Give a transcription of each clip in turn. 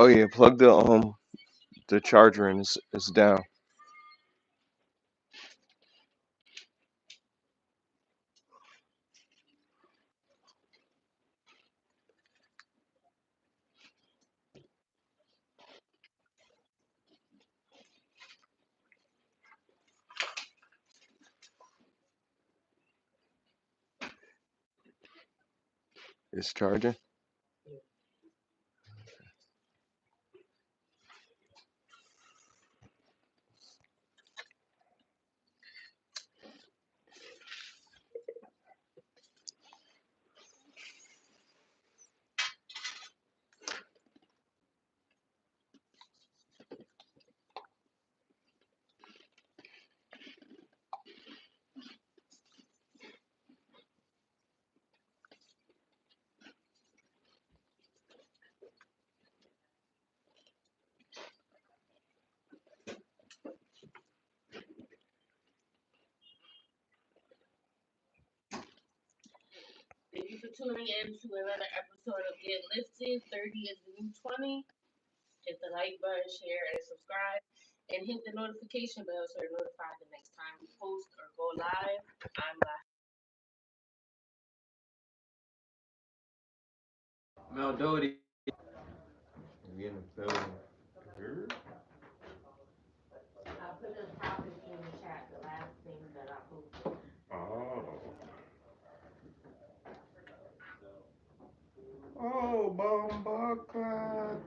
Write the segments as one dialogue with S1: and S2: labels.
S1: Oh yeah, plug the charger in. It's down. It's charging.
S2: Thank you for tuning in to another episode of Get Lifted. 30 is the new 20. Hit the like button, share, and subscribe. And hit the notification bell so you're notified the next time we post or go live. I'm live.
S3: Mel Dotay. We in the building.
S2: I put a topic in the chat, the last thing that I posted.
S3: Oh, bomba clap.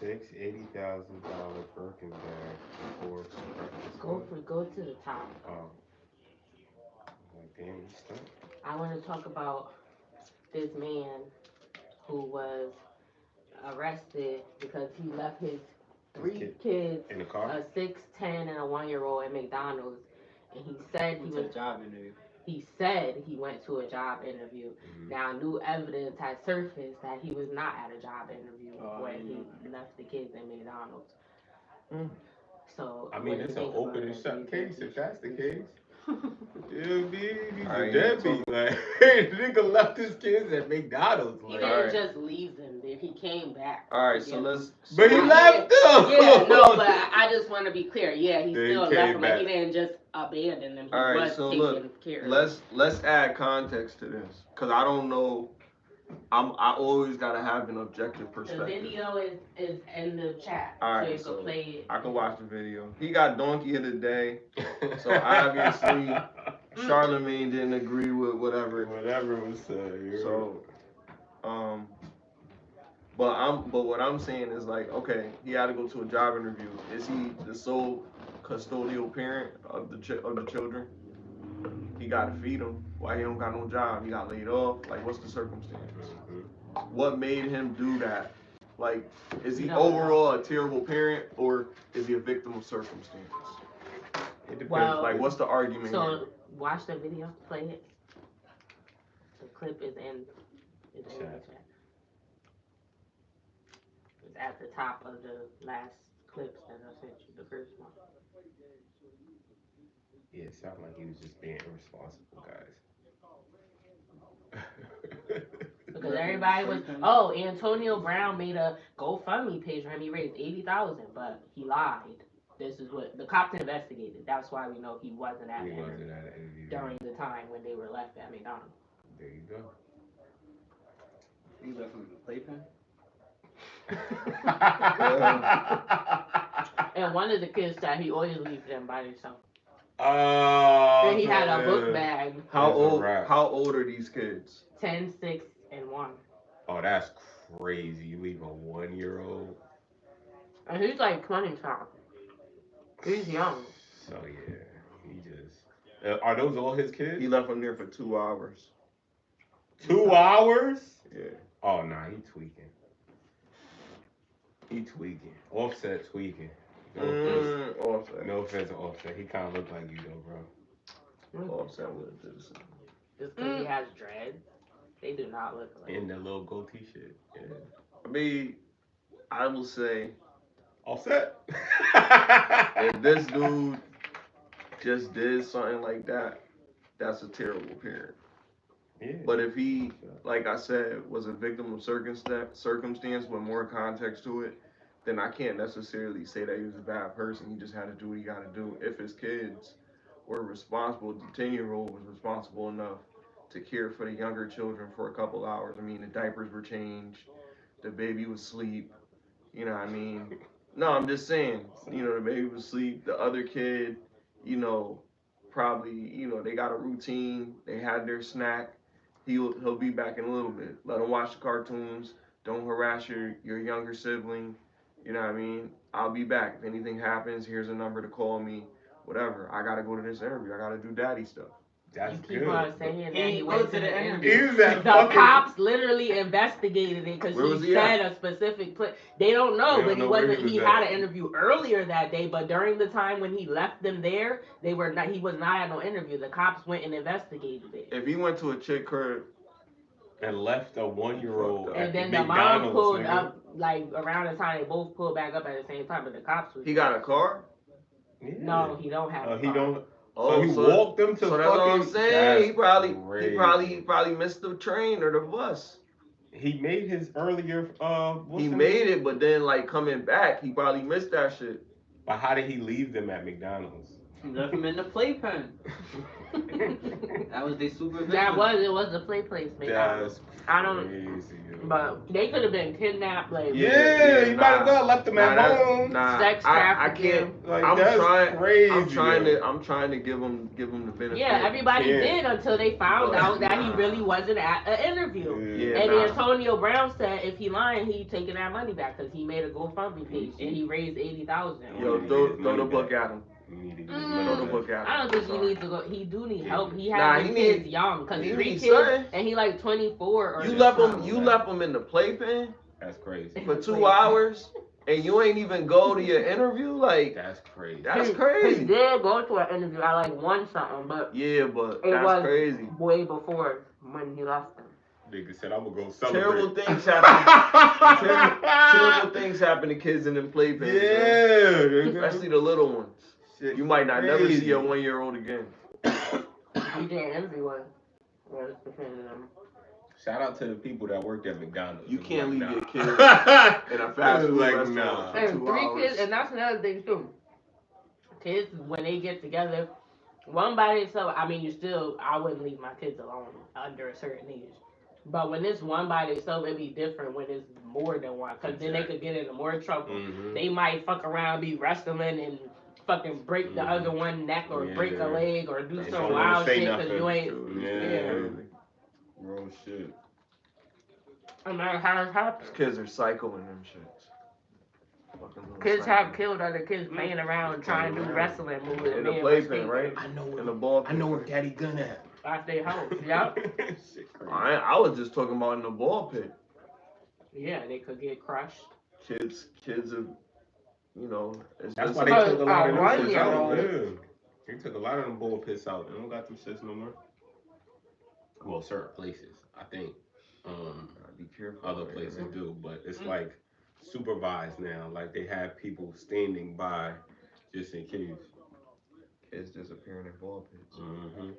S3: 80,000 Birkin bag for
S2: Go to the top.
S3: Oh, like damn, you stuck.
S2: I want to talk about this man who was arrested because he left his three kids,
S3: In the car?
S2: a 6, 10, and a 1-year-old at McDonald's, and he said he was
S4: a job interview.
S2: He said he went to a job interview.
S3: Mm-hmm.
S2: Now, new evidence has surfaced that he was not at a job interview when he left the kids at McDonald's. So,
S3: I mean,
S2: what do
S3: it's
S2: you
S3: an
S2: think
S3: open
S2: about
S3: and
S2: that?
S3: shut
S2: Do you
S3: case.
S2: think
S3: If that's the case, he's a
S1: Alright,
S3: deadbeat. Like, the nigga left his kids at McDonald's.
S2: He
S3: Like,
S2: didn't
S1: Alright.
S2: just leave them there. He came back.
S1: Alright,
S2: to
S1: so
S2: get
S1: let's.
S2: them.
S3: but he
S1: so-
S3: left them.
S2: Yeah, no, but I just want to be clear. Yeah, he
S3: Then he
S2: still
S3: came
S2: left them, but
S3: back.
S2: he didn't just abandon them. He
S1: Alright,
S2: was
S1: so
S2: taking
S1: look,
S2: care of them.
S1: let's add context to this, cause I don't know. I always gotta have an objective
S2: The
S1: perspective.
S2: video is in the chat,
S1: Alright,
S2: so you
S1: so
S2: can play it.
S1: I can watch the video. He got donkey of the day. So obviously, Charlemagne didn't agree with whatever.
S3: Whatever was said.
S1: So, but what I'm saying is like, okay, he had to go to a job interview. Is he the sole custodial parent of the children? He got to feed them. Why he don't got no job? He got laid off. Like, what's the circumstances? What made him do that? Like, is he overall a terrible parent, or is he a victim of circumstances?
S3: It depends.
S2: Well,
S1: Like, what's the argument
S2: so
S1: here?
S2: watch the video, play it. The clip is in the chat. It's at the top of the last clips that I sent you, the first one.
S3: Yeah, it sounded like he was just being irresponsible, guys.
S2: Because everybody was, oh, Antonio Brown made a GoFundMe page for him. He raised $80,000, but he lied. This is what the cops investigated. That's why we know he wasn't at the interview during the time when they were left at McDonald's.
S3: There you go.
S4: You left him in the playpen?
S2: And one of the kids said he always leaves them by themselves.
S3: Oh.
S2: And he had a book bag.
S1: How old are these kids?
S2: 10, 6, and 1.
S3: Oh, that's crazy. You leave a 1-year-old.
S2: And he's like 20 something. He's young.
S3: So yeah, he just. Are those all his kids?
S1: He left them there for 2 hours.
S3: 2 hours?
S1: Yeah.
S3: Oh nah, he tweaking. Offset tweaking.
S1: Offset.
S3: No offense to Offset. He kind of looked like you though, bro.
S1: Offset would have did the same.
S2: Just because he has dreads, they do not look like.
S3: In the little goatee shit.
S1: Yeah. I mean, I will say.
S3: Offset.
S1: If this dude just did something like that, that's a terrible parent.
S5: Yeah.
S1: But if he, like I said, was a victim of circumstance with more context to it, then I can't necessarily say that he was a bad person. He just had to do what he got to do. If his kids were responsible, the 10-year-old was responsible enough to care for the younger children for a couple hours. I mean, the diapers were changed, the baby was asleep. You know what I mean? No, I'm just saying, the baby was asleep. The other kid, you know, probably, they got a routine. They had their snack. He'll be back in a little bit. Let him watch the cartoons. Don't harass your younger sibling. You know what I mean? I'll be back. If anything happens, here's a number to call me. Whatever. I gotta go to this interview. I gotta do daddy stuff.
S5: That's
S2: you keep
S5: good.
S2: on saying that
S4: He
S2: he
S4: went
S2: went
S4: to
S2: to
S4: the
S2: the
S4: interview.
S2: interview.
S5: Is that
S2: The
S5: fucking...
S2: cops literally investigated it because
S1: Where was
S2: he
S1: he
S2: said
S1: at?
S2: a specific place. They don't know,
S5: They don't
S2: but he
S5: know where
S2: wasn't.
S5: he was
S2: He
S5: at.
S2: had an interview earlier that day, but during the time when he left them there, they were not. He was not at no interview. The cops went and investigated it.
S1: If he went to a chick crib,
S5: And left a 1-year-old
S2: And
S5: at
S2: then
S5: the
S2: the mom
S5: McDonald's,
S2: pulled
S5: nigga.
S2: up like around the time they both pulled back up at the same time, but the cops was.
S1: he got a car.
S5: Yeah.
S2: No, he don't have. a
S5: He
S2: car.
S5: don't.
S1: Oh,
S5: So he walked them to
S1: So
S5: fucking...
S1: that's what I'm saying. He
S5: That's
S1: probably missed the train or the bus.
S5: He made his earlier...
S1: He made it, but then like coming back, he probably missed that shit.
S5: But how did he leave them at McDonald's?
S4: He left him in the playpen. That was their supervision.
S2: It was the place, man.
S5: That's
S2: I don't.
S5: crazy.
S2: But they could have been kidnapped, like
S5: Yeah, you might as well left them at home.
S2: sex
S1: I
S2: trafficking.
S1: can't.
S5: Like,
S1: I'm
S5: that's
S1: trying.
S5: crazy.
S1: I'm trying to give him the benefit.
S2: Yeah, everybody
S5: Yeah.
S2: did until they found out that he really wasn't at an interview.
S1: Yeah,
S2: And
S1: nah.
S2: Antonio Brown said if he lying, he taking that money back because he made a GoFundMe page and he raised $80,000.
S1: Yo, throw the book at him.
S5: You need to get
S1: Throw
S5: his
S1: the
S5: money
S1: book
S5: back.
S1: at him.
S2: I don't think he
S1: Sorry.
S2: needs to go. He do need
S5: Yeah.
S2: help. He
S1: Nah,
S2: has
S1: he
S2: kids
S1: need-
S2: young because
S1: he
S2: 3
S1: needs
S2: kids
S1: something.
S2: and he like 24 or
S1: You
S2: something.
S1: left him in the playpen
S5: That's crazy.
S1: for 2 hours, and you ain't even go to your interview. Like
S5: That's crazy.
S1: that's
S2: He
S1: crazy.
S2: did go to an interview. I like won something, but
S1: Yeah, but
S2: it
S1: that's
S2: was
S1: crazy.
S2: way before when he left them.
S5: Nigga said I'm gonna go celebrate.
S1: Terrible things happen. Terrible things happen to kids in them playpens. Man.
S5: Yeah, nigga.
S1: Especially the little ones.
S5: Shit
S1: You might not never
S5: crazy.
S1: see a 1-year-old again.
S2: He did everyone. Was defending them.
S5: Shout out to the people that worked at McDonald's.
S1: You
S5: It's
S1: can't
S5: like,
S1: leave your
S5: nah.
S1: kid in a fast food
S5: Like,
S1: restaurant
S5: nah.
S1: for
S2: And
S1: 2
S2: 3
S1: hours.
S2: kids, and that's another thing too. Kids, when they get together, one by themselves, I mean, I wouldn't leave my kids alone under a certain age. But when it's one by themselves, it'd be different when it's more than one. Because then they could get into more trouble.
S5: Mhm.
S2: They might fuck around, be wrestling, and fucking break the other one neck or break a
S5: Yeah.
S2: leg or do
S5: They
S2: some
S5: don't wanna
S2: wild
S5: say
S2: shit because
S5: nothing.
S2: you ain't.
S5: Yeah. Real shit.
S2: I mean, how it happens.
S1: Kids are psycho in them shits. Fucking little
S2: Kids
S1: psycho.
S2: have killed other kids playing around trying to do wrestling moves.
S1: In the playpen, right?
S5: I know
S1: In the ball
S5: I know
S1: pit.
S5: where Daddy Gun at.
S2: At their house, yep.
S5: Shit crazy.
S1: I was just talking about in the ball pit.
S2: Yeah, they could get crushed.
S1: Kids are, it's
S5: That's
S1: just
S5: why they
S2: Because,
S5: took a lot of them
S2: one
S5: shits
S2: year
S5: out.
S2: old-
S5: Yeah. They took a lot of them ball pits out. They don't got them shits no more. Well, certain places, I think.
S1: be careful.
S5: Other
S1: man.
S5: places do, but it's like supervised now. Like they have people standing by just in case.
S1: Kids disappearing in ball pits.
S5: Mm-hmm.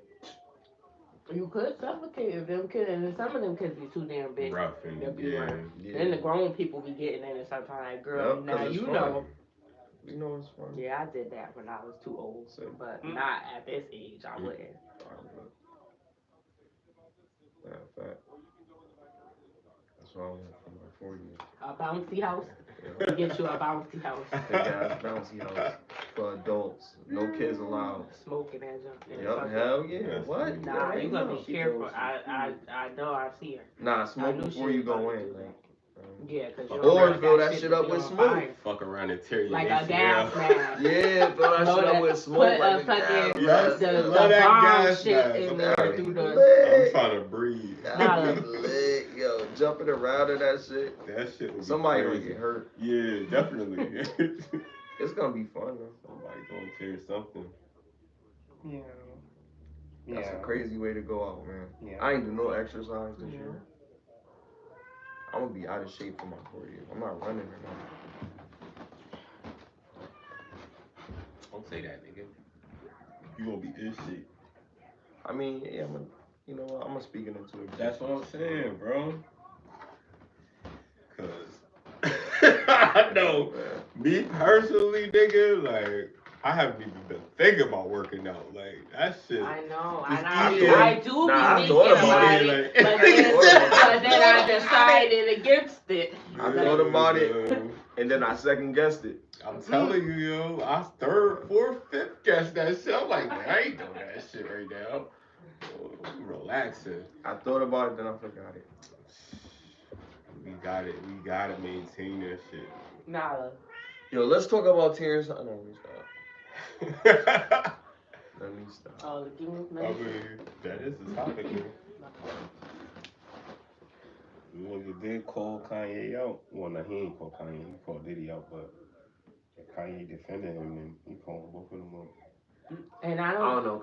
S2: You could suffocate if them kids, and some of them kids be too damn big.
S5: Rough and
S2: They'll be
S5: yeah.
S2: right.
S1: Yeah.
S2: Then the grown people be getting in it sometimes. Like, girl,
S1: Yep,
S2: now
S1: 'cause it's
S2: you
S1: fun.
S2: know.
S1: You know it's fun.
S2: Yeah, I did that when I was too old,
S1: So-
S2: but not at this age. I wouldn't.
S1: Matter of fact, that's what I want for my 40.
S2: A bouncy house.
S1: Yeah.
S2: Get you a bouncy house.
S1: Big ass bouncy house for adults. No kids allowed.
S2: Smoking and junk.
S1: Yup, hell yeah. What?
S2: Nah, you gotta be
S1: She
S2: careful.
S1: goes-
S2: I know I see her.
S1: Nah,
S2: I
S1: smoke
S2: knew
S1: before
S2: she
S1: you
S2: was
S1: go
S2: about to
S1: in.
S2: do
S1: Like,
S2: Yeah, cause you
S5: Or
S2: don't want
S1: fill that shit
S2: to
S1: up
S2: be
S1: with
S2: on
S1: smoke.
S2: fire.
S5: Fuck around and tear your
S2: Like a
S5: ACL.
S2: gas mask.
S1: yeah, fill that
S2: Load
S1: shit up
S2: it-
S1: with
S2: put
S1: smoke
S2: a
S1: like a
S2: fucking-
S1: gas.
S2: The
S5: Love that
S2: bomb
S5: gas
S2: shit
S5: mask.
S2: in
S5: I'm
S2: there
S5: trying
S2: through
S5: to-
S2: the.
S5: I'm trying to breathe.
S2: Nah.
S1: Lit, yo, jumping around in that shit.
S5: That shit would be
S1: Somebody gonna
S5: crazy.
S1: get hurt.
S5: Yeah, definitely.
S1: It's gonna be fun though.
S5: Somebody gonna tear something.
S3: Yeah.
S1: That's a crazy way to go out, man.
S3: Yeah.
S1: I ain't do no exercise this year. I'm gonna be out of shape for my 40th. I'm not running or nothing.
S5: Don't say that, nigga. You gonna be this shit.
S1: I mean, yeah, you know what? I'm gonna speak it into it.
S5: That's what I'm saying, bro. Cause I know me personally, nigga, like I haven't even been thinking about working out. Like that shit.
S2: I know,
S1: Just
S2: and I
S1: eat
S2: do
S1: I
S2: be
S1: thought
S2: thinking
S1: about
S2: about
S1: it,
S2: it,
S5: like-
S2: but then I decided against it.
S1: I thought about it, and then I second guessed it.
S5: I'm telling you, yo, I third, fourth, fifth guess that shit. I'm like, I ain't doing that shit right now. Oh, relaxing.
S1: I thought about it, then I forgot it.
S5: We got it. We gotta maintain that shit.
S2: Nah.
S1: Yo, let's talk about Terrence. No, let me stop. Let me stop.
S2: Oh, give me
S5: I mean, that is the topic here. Nigga did call Kanye out. Well, no, he ain't called Kanye. He called Diddy out, but Kanye defended him and he called both of them out.
S2: And I
S1: I
S2: don't
S1: don't know.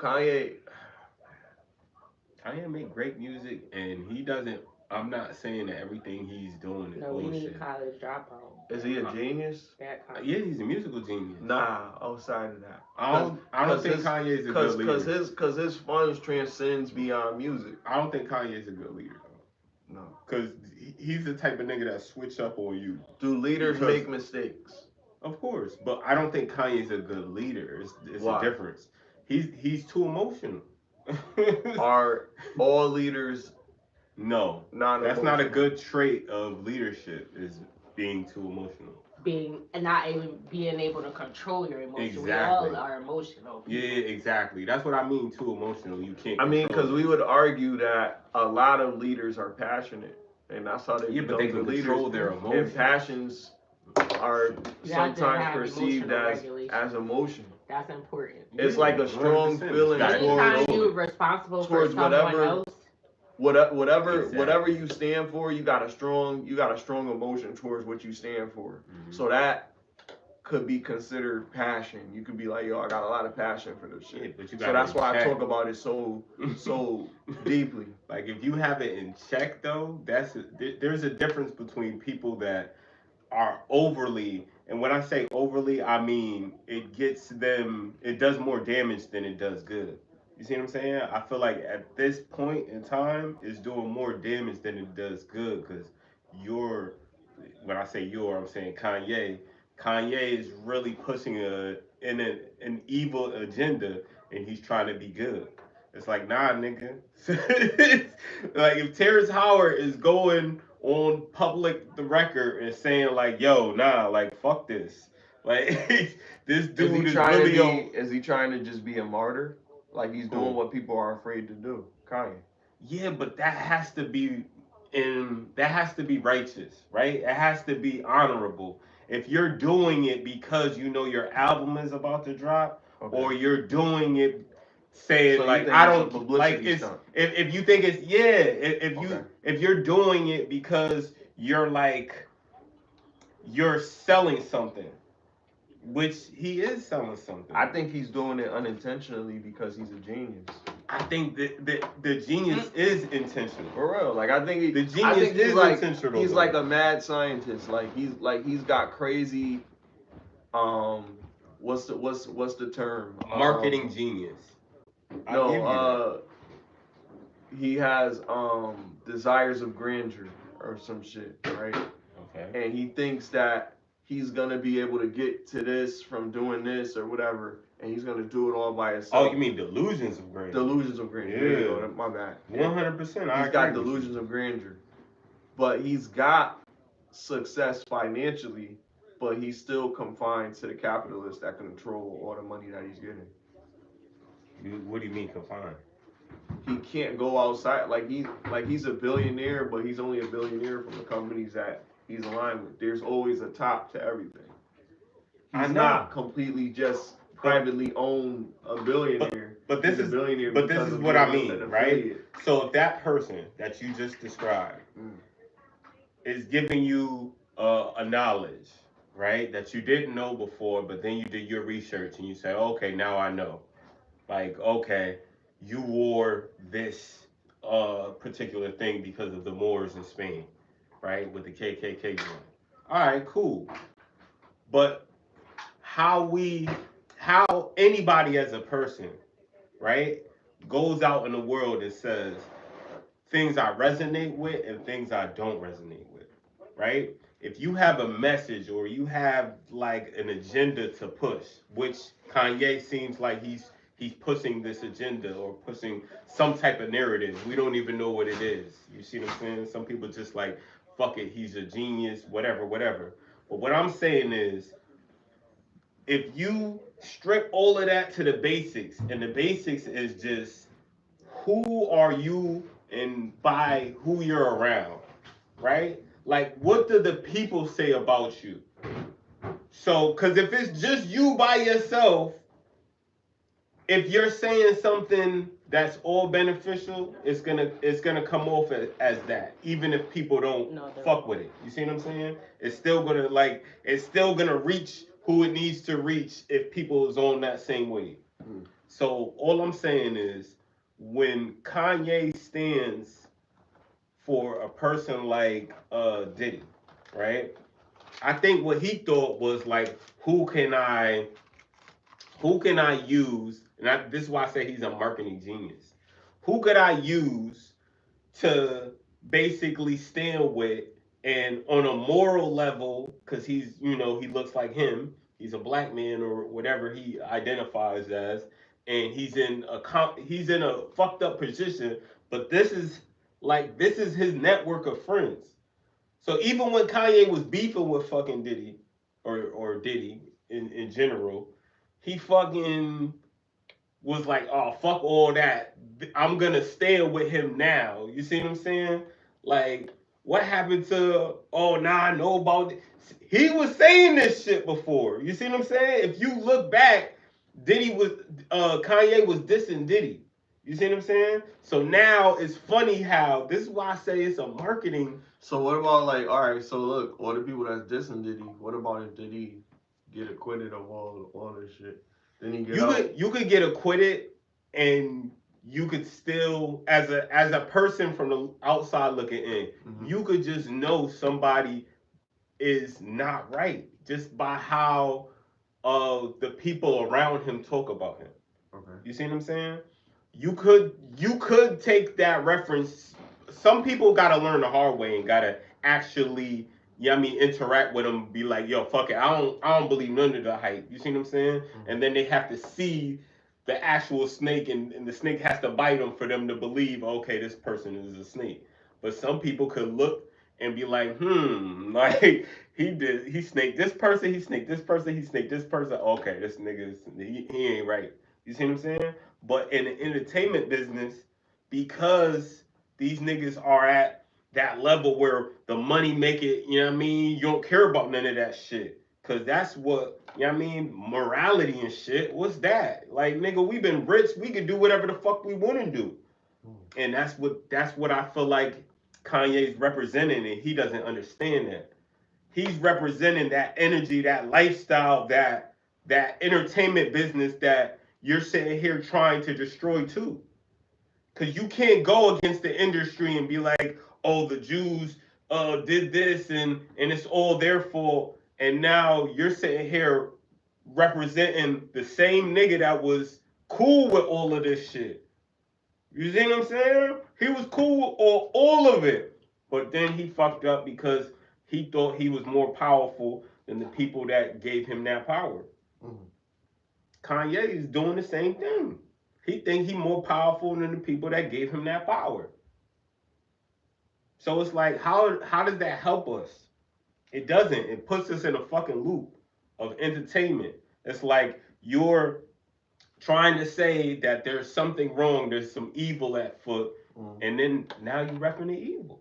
S1: Kanye
S5: make great music, and he doesn't. I'm not saying that everything he's doing is
S2: know we need a
S5: bullshit.
S2: college dropout.
S1: is he a genius?
S2: That kind
S5: Yeah, he's a musical genius.
S1: Nah, outside of that.
S5: I don't think Kanye's a good leader.
S1: Cause his funds transcends beyond music.
S5: I don't think Kanye's a good leader though.
S1: No.
S5: Cause he's the type of nigga that switch up on you.
S1: Do leaders
S5: Because-
S1: make mistakes?
S5: Of course, but I don't think Kanye's a good leader. It's
S1: Why?
S5: a difference. He's too emotional.
S1: Are all leaders
S5: No,
S1: not?
S5: that's not a good trait of leadership. Is being too emotional.
S2: being and not even being able to control your emotions.
S5: Exactly.
S2: We all are emotional.
S5: Yeah, exactly. That's what I mean. Too emotional. You can't.
S1: I mean,
S5: control
S1: because
S5: it.
S1: we would argue that a lot of leaders are passionate, and that's how they
S5: Yeah, but
S1: become
S5: they
S1: good
S5: can
S1: leaders.
S5: control their
S1: And
S5: emotions.
S1: passions are
S2: You have to
S1: sometimes
S2: have
S1: perceived
S2: emotional
S1: as
S2: regulation.
S1: emotion.
S2: That's important.
S1: It's
S5: Yeah,
S1: like a strong
S5: 100%.
S1: feeling
S5: Gotta
S2: Anytime
S1: towards
S2: you're responsible for
S1: towards
S2: someone
S1: whatever-
S2: else,
S1: whatever
S5: Exactly.
S1: you stand for. You got a strong emotion towards what you stand for.
S5: Mhm.
S1: So that could be considered passion. You could be like, yo, I got a lot of passion for this shit.
S5: Yeah, but you
S1: So
S5: got
S1: that's why I
S5: check.
S1: talk about it so deeply.
S5: Like if you have it in check though, there's a difference between people that are overly, and when I say overly, I mean it does more damage than it does good. You see what I'm saying? I feel like at this point in time, it's doing more damage than it does good because when I say I'm saying Kanye. Kanye is really pushing an evil agenda, and he's trying to be good. It's like, nah, nigga. Like if Terrence Howard is going on the record and saying like, yo, nah, like fuck this. Like this dude
S1: Is he trying to just be a martyr? Like he's doing
S5: Who?
S1: what people are afraid to do. Kanye.
S5: Yeah, but that has to be righteous, right? It has to be honorable. If you're doing it because you know your album is about to drop,
S1: Okay.
S5: or you're doing it saying
S1: So you
S5: like
S1: think
S5: I
S1: it's a
S5: don't
S1: publicity
S5: like it's
S1: stunt?
S5: if you think it's
S1: Okay.
S5: if you're doing it because you're selling something, which he is selling something.
S1: I think he's doing it unintentionally because he's a genius.
S5: I think that the genius is intentional.
S1: For real, like I think
S5: The
S1: I
S5: genius
S1: think he's
S5: is
S1: like
S5: intentional.
S1: he's
S5: though.
S1: like a mad scientist. He's got crazy. What's the term?
S5: Marketing genius. I'll give you that.
S1: No, he has desires of grandeur or some shit, right?
S5: Okay.
S1: And he thinks that he's gonna be able to get to this from doing this or whatever, and he's gonna do it all by himself.
S5: Oh, you mean delusions of grandeur?
S1: Delusions of grandeur.
S5: Yeah.
S1: There you go, my bad.
S5: 100%.
S1: He's got delusions of grandeur, but he's got success financially, but he's still confined to the capitalists that control all the money that he's getting.
S5: What do you mean confined?
S1: He can't go outside. He's a billionaire, but he's only a billionaire from the companies that he's aligned with. There's always a top to everything. He's not completely just privately owned a billionaire.
S5: But this is what I mean, right? So if that person that you just described is giving you a knowledge, right, that you didn't know before, but then you did your research and you say, okay, now I know. Like, okay, you wore this particular thing because of the Moors in Spain, right, with the KKK joint. All right, cool. But how anybody as a person right, goes out in the world and says things I resonate with and things I don't resonate with, right? If you have a message or you have like an agenda to push, which Kanye seems like he's pushing this agenda or pushing some type of narrative. We don't even know what it is. You see what I'm saying? Some people just like, fuck it, he's a genius, whatever, whatever. But what I'm saying is, if you strip all of that to the basics, and the basics is just who are you and by who you're around, right? Like, what do the people say about you? So, because if it's just you by yourself, if you're saying something that's all beneficial, it's gonna come off as that, even if people don't fuck with it. You see what I'm saying? It's still gonna reach who it needs to reach if people is on that same wave. So all I'm saying is, when Kanye stands for a person like Diddy, right? I think what he thought was like, who can I use? And this is why I say he's a marketing genius. Who could I use to basically stand with, and on a moral level, because he looks like him. He's a black man or whatever he identifies as, and he's in a fucked up position. But this is his network of friends. So even when Kanye was beefing with fucking Diddy, or Diddy in general, he fucking was like, oh, fuck all that. I'm gonna stand with him now. You see what I'm saying? Like, what happened to, oh, now I know about it. He was saying this shit before. You see what I'm saying? If you look back, Kanye was dissing Diddy. You see what I'm saying? So now it's funny how, this is why I say it's a marketing.
S1: So what about, like, all right, so look, all the people that's dissing Diddy, what about if Diddy get acquitted of all this shit? Then he get out.
S5: You could get acquitted, and you could still, as a person from the outside looking in, you could just know somebody is not right just by how the people around him talk about him.
S1: Okay.
S5: You see what I'm saying? You could take that reference. Some people gotta learn the hard way and gotta actually, interact with them, be like, yo, fuck it, I don't believe none of the hype. You see what I'm saying? And then they have to see the actual snake, and the snake has to bite them for them to believe, okay, this person is a snake. But some people could look and be like, like, he snaked this person, he snaked this person, he snaked this person. Okay, this nigga he ain't right. You see what I'm saying? But in the entertainment business, because these niggas are at that level where the money make it, you don't care about none of that shit. Cause that's what, morality and shit. What's that? Like, nigga, we been rich, we can do whatever the fuck we want to do. And that's what I feel like Kanye's representing, and he doesn't understand that. He's representing that energy, that lifestyle, that entertainment business that you're sitting here trying to destroy too. Because you can't go against the industry and be like, oh, the Jews did this, and it's all their fault. And now you're sitting here representing the same nigga that was cool with all of this shit. You see what I'm saying? He was cool with all of it. But then he fucked up because he thought he was more powerful than the people that gave him that power. Kanye is doing the same thing. He thinks he's more powerful than the people that gave him that power. So it's like, how does that help us? It doesn't. It puts us in a fucking loop of entertainment. It's like you're trying to say that there's something wrong, there's some evil at foot, and then now you repping the evil.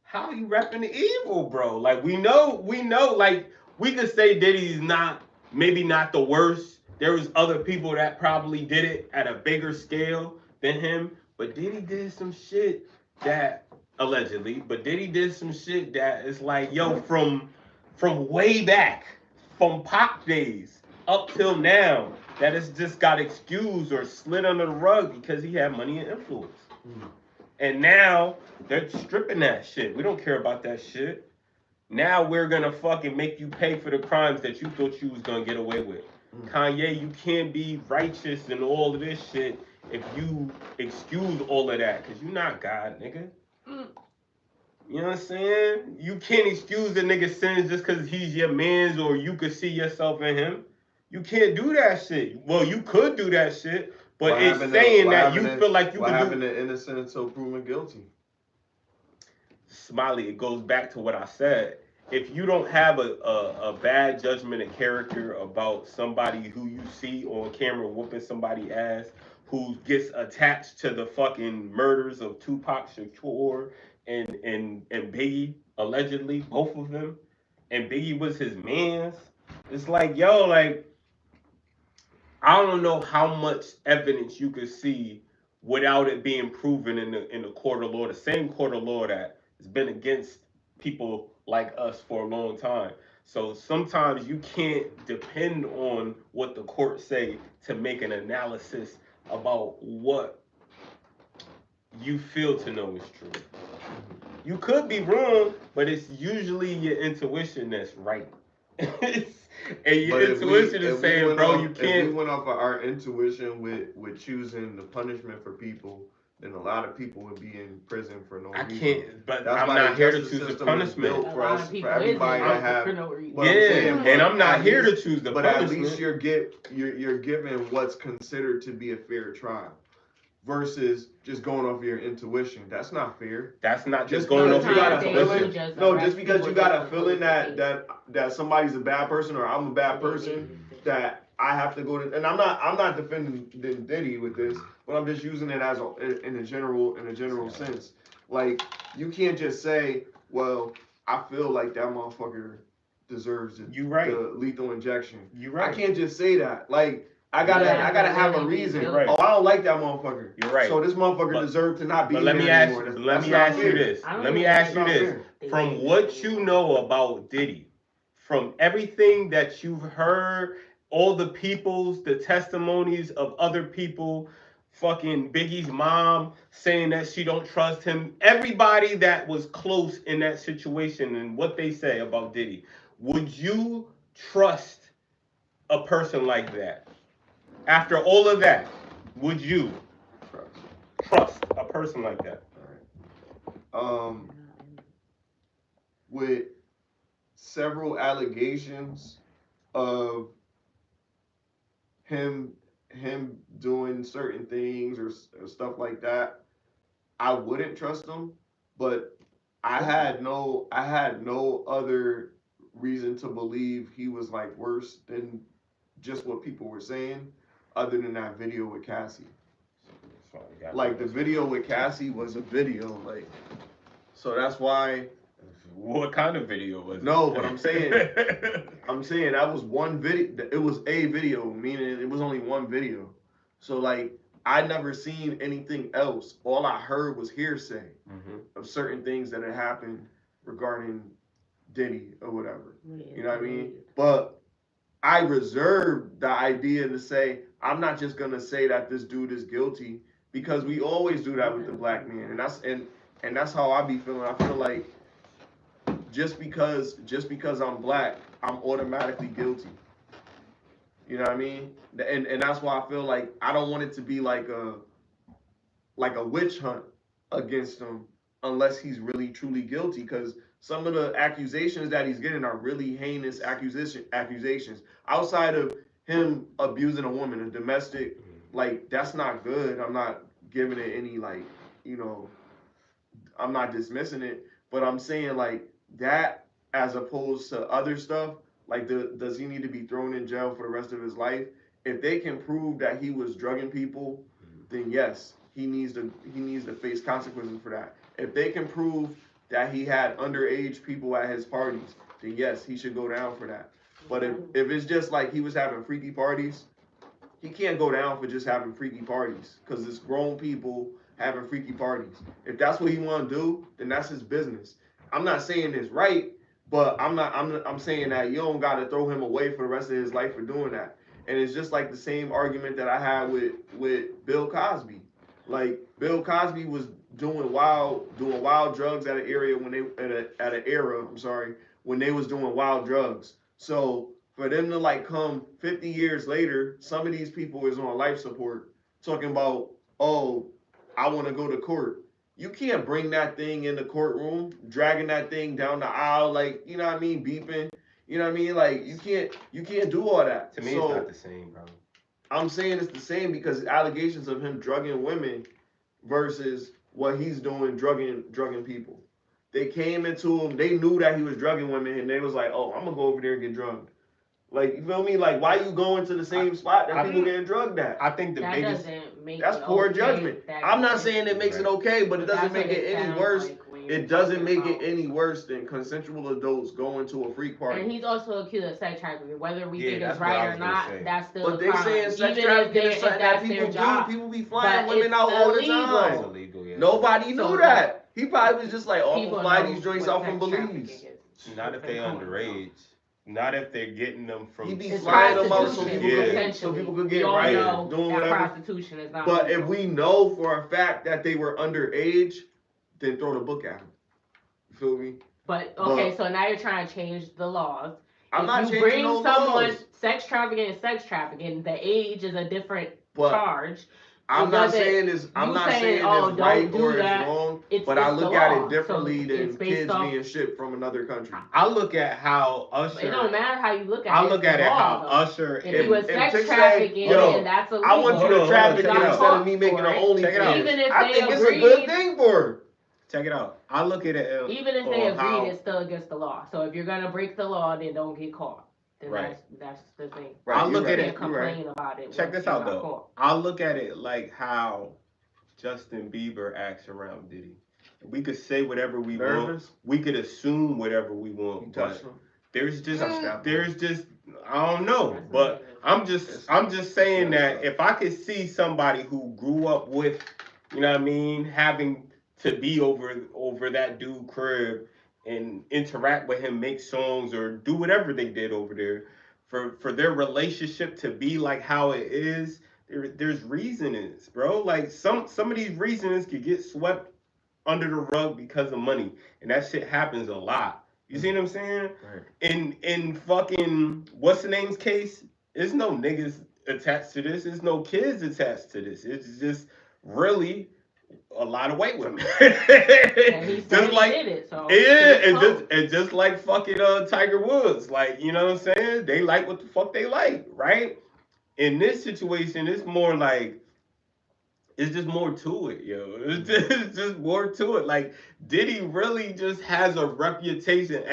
S5: How are you repping the evil, bro? Like, we know, like, we could say Diddy's maybe not the worst. There was other people that probably did it at a bigger scale than him, but Diddy did some shit that, allegedly, but Diddy did some shit that is like, yo, from way back, from Pop days up till now, that it's just got excused or slid under the rug because he had money and influence. And now they're stripping that shit. We don't care about that shit. Now we're gonna fucking make you pay for the crimes that you thought you was gonna get away with. Kanye, you can't be righteous and all of this shit if you excuse all of that, because you're not God, nigga. You know what I'm saying? You can't excuse the nigga's sins just because he's your man's or you could see yourself in him. You can't do that shit. Well, you could do that shit, but it's saying that you feel like you
S1: what
S5: could
S1: happened
S5: do.
S1: to innocent until proven guilty?
S5: Smiley, it goes back to what I said. If you don't have a bad judgment of character about somebody who you see on camera whooping somebody's ass, who gets attached to the fucking murders of Tupac Shakur and Biggie, allegedly, both of them, and Biggie was his man's, it's like, yo, like, I don't know how much evidence you could see without it being proven in the court of law, the same court of law that has been against people like us for a long time. So sometimes you can't depend on what the courts say to make an analysis about what you feel to know is true. You could be wrong, but it's usually your intuition that's right. And your intuition is saying, bro, you can't.
S1: If we went off of our intuition with choosing the punishment for people, then a lot of people would be in prison for no reason.
S5: I can't, but
S1: That's
S5: I'm
S1: why
S5: not
S1: the
S5: here to
S1: justice
S5: choose the
S1: system is
S5: punishment.
S1: built for us, for everybody to have.
S2: for no reason.
S1: But I'm
S5: Yeah,
S1: saying,
S5: and
S1: but
S5: I'm not
S1: at
S5: here to
S1: least-
S5: choose the
S1: But
S5: punishment.
S1: at least you're given what's considered to be a fair trial, versus just going off your intuition. That's not fair.
S5: That's not just
S1: Just
S5: going
S1: because
S5: off
S1: you
S5: your
S1: got a
S5: intuition.
S1: feeling, no, just because you got a feeling that somebody's a bad person or I'm a bad person, that I have to go to. And I'm not defending Diddy with this, but I'm just using it as in a general sense. Like, you can't just say, well, I feel like that motherfucker deserves the lethal injection.
S5: You right.
S1: I can't just say that. Like, I gotta have a reason.
S5: Right.
S1: Oh, I don't like that motherfucker.
S5: You're right.
S1: So this motherfucker deserves to not be
S5: But let me
S1: here
S5: ask
S1: anymore.
S5: you. Let me ask you this. Let me ask you this.
S1: Fair.
S5: From what you know about Diddy, from everything that you've heard, all the the testimonies of other people, fucking Biggie's mom saying that she don't trust him, everybody that was close in that situation and what they say about Diddy, would you trust a person like that? After all of that, would you trust a person like that?
S1: With several allegations of him doing certain things or stuff like that, I wouldn't trust him. But I had no other reason to believe he was like worse than just what people were saying, other than that video with Cassie. Like, the video with Cassie was a video, like, so that's why.
S5: What kind of video was it?
S1: No, but I'm saying that was one video. It was a video, meaning it was only one video. So, like, I never seen anything else. All I heard was hearsay of certain things that had happened regarding Diddy or whatever. You know what I mean? But I reserved the idea to say, I'm not just gonna say that this dude is guilty, because we always do that with the black man, and that's how I be feeling. I feel like just because I'm black, I'm automatically guilty. You know what I mean? And that's why I feel like I don't want it to be like a witch hunt against him unless he's really truly guilty, because some of the accusations that he's getting are really heinous accusations. Outside of him abusing a woman, a domestic, like, that's not good. I'm not giving it any, like, I'm not dismissing it, but I'm saying, like, that as opposed to other stuff, like, does he need to be thrown in jail for the rest of his life? If they can prove that he was drugging people, then yes, he needs to face consequences for that. If they can prove that he had underage people at his parties, then yes, he should go down for that. But if it's just like he was having freaky parties, he can't go down for just having freaky parties, because it's grown people having freaky parties. If that's what he want to do, then that's his business. I'm not saying it's right, but I'm saying that you don't got to throw him away for the rest of his life for doing that. And it's just like the same argument that I had with Bill Cosby. Like, Bill Cosby was doing wild drugs at an era when they was doing wild drugs. So for For them to like come 50 years later, some of these people is on life support talking about, oh, I want to go to court. You can't bring that thing in the courtroom, dragging that thing down the aisle, like, you know what I mean, beeping. You know what I mean? Like you can't do all that.
S5: To me, it's not the same, bro.
S1: I'm saying it's the same because allegations of him drugging women versus what he's doing drugging people. They came into him, they knew that he was drugging women, and they was like, oh, I'm gonna go over there and get drugged. Like, you feel me? Like, why you going to the same spot that people getting drugged at?
S5: I think the biggest...
S1: That's poor judgment. I'm not saying it makes it okay, but it doesn't make it any worse. It doesn't make it any worse than consensual adults going to a freak party.
S2: And he's also accused of sex trafficking. Whether we think it's right or not, that's still
S1: a crime. But they saying sex trafficking is something that people do. People be flying women out all the time.
S5: It's illegal, yeah.
S1: Nobody knew that. He probably was just like, oh, I'm gonna fly these joints out from Belize.
S5: Not if they underage. Not if they're getting them from...
S1: He be flying them out so people could get right doing whatever.
S2: Prostitution is not
S1: but if we know for a fact that they were underage, then throw the book at them. You feel me?
S2: But okay, so now you're trying to change the laws.
S1: I'm not changing
S2: bring
S1: no
S2: someone
S1: laws.
S2: sex trafficking is sex trafficking. The age is a different charge.
S1: I'm not saying it's right or it's wrong, but I look at it differently than kids being shipped from another country.
S5: I look at how Usher...
S2: It don't matter how you look at it.
S5: I look at it how Usher...
S2: If he was sex trafficking, then that's illegal.
S1: I want you to traffic instead of me making an OnlyFans.
S2: Even if
S1: I think it's a good thing for her.
S5: Check it out. I look at it...
S2: Even if they agreed, it's still against the law. So if you're going to break the law, then don't get caught. Then that's the thing.
S5: I look at it...
S2: Complain about it.
S5: Check this out, though. I look at it like how Justin Bieber acts around Diddy. We could say whatever we want. We could assume whatever we want. But there's just I don't know. But I'm just saying that if I could see somebody who grew up with, you know what I mean, having to be over that dude crib and interact with him, make songs or do whatever they did over there, for their relationship to be like how it is. There's reasonings, bro. Like some of these reasonings could get swept under the rug because of money, and that shit happens a lot. You see what I'm saying? Right. In fucking what's the name's case, there's no niggas attached to this. There's no kids attached to this. It's just really a lot of white women.
S2: And he just like did it, so
S5: and just like fucking Tiger Woods, like, you know what I'm saying? They like what the fuck they like, right? In this situation, it's more like, it's just more to it, yo. It's just more to it. Like, Diddy really just has a reputation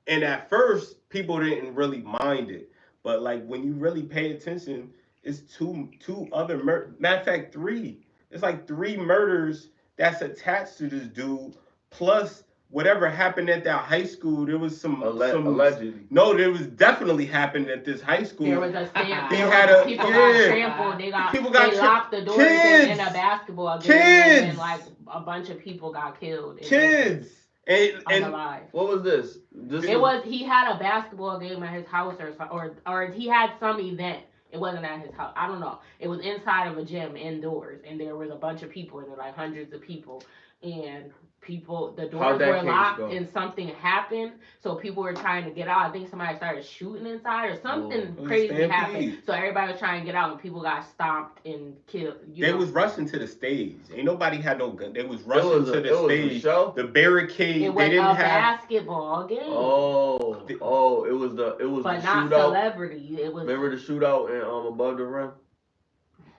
S5: and at first people didn't really mind it. But like when you really pay attention, it's two other matter of fact, 3. It's like 3 murders that's attached to this dude, plus whatever happened at that high school. There was some
S1: allegedly.
S5: No, there was definitely happened at this high school.
S2: There was a stamp.
S5: People
S2: got trampled. They locked the doors in a basketball game, and like a bunch of people got killed.
S5: Kids. And
S1: what was this?
S2: He had a basketball game at his house or he had some event. It wasn't at his house. I don't know. It was inside of a gym indoors, and there was a bunch of people in there, like hundreds of people, and the doors were locked and something happened, so people were trying to get out. I think somebody started shooting inside or something crazy happened. So everybody was trying to get out and people got stomped and killed.
S5: They was rushing to the stage. Ain't nobody had no gun. They was rushing to the stage. The barricade.
S2: It was basketball game.
S1: It was
S2: but
S1: the
S2: not
S1: shootout.
S2: Celebrity. It was.
S1: Remember the shootout in above the rim?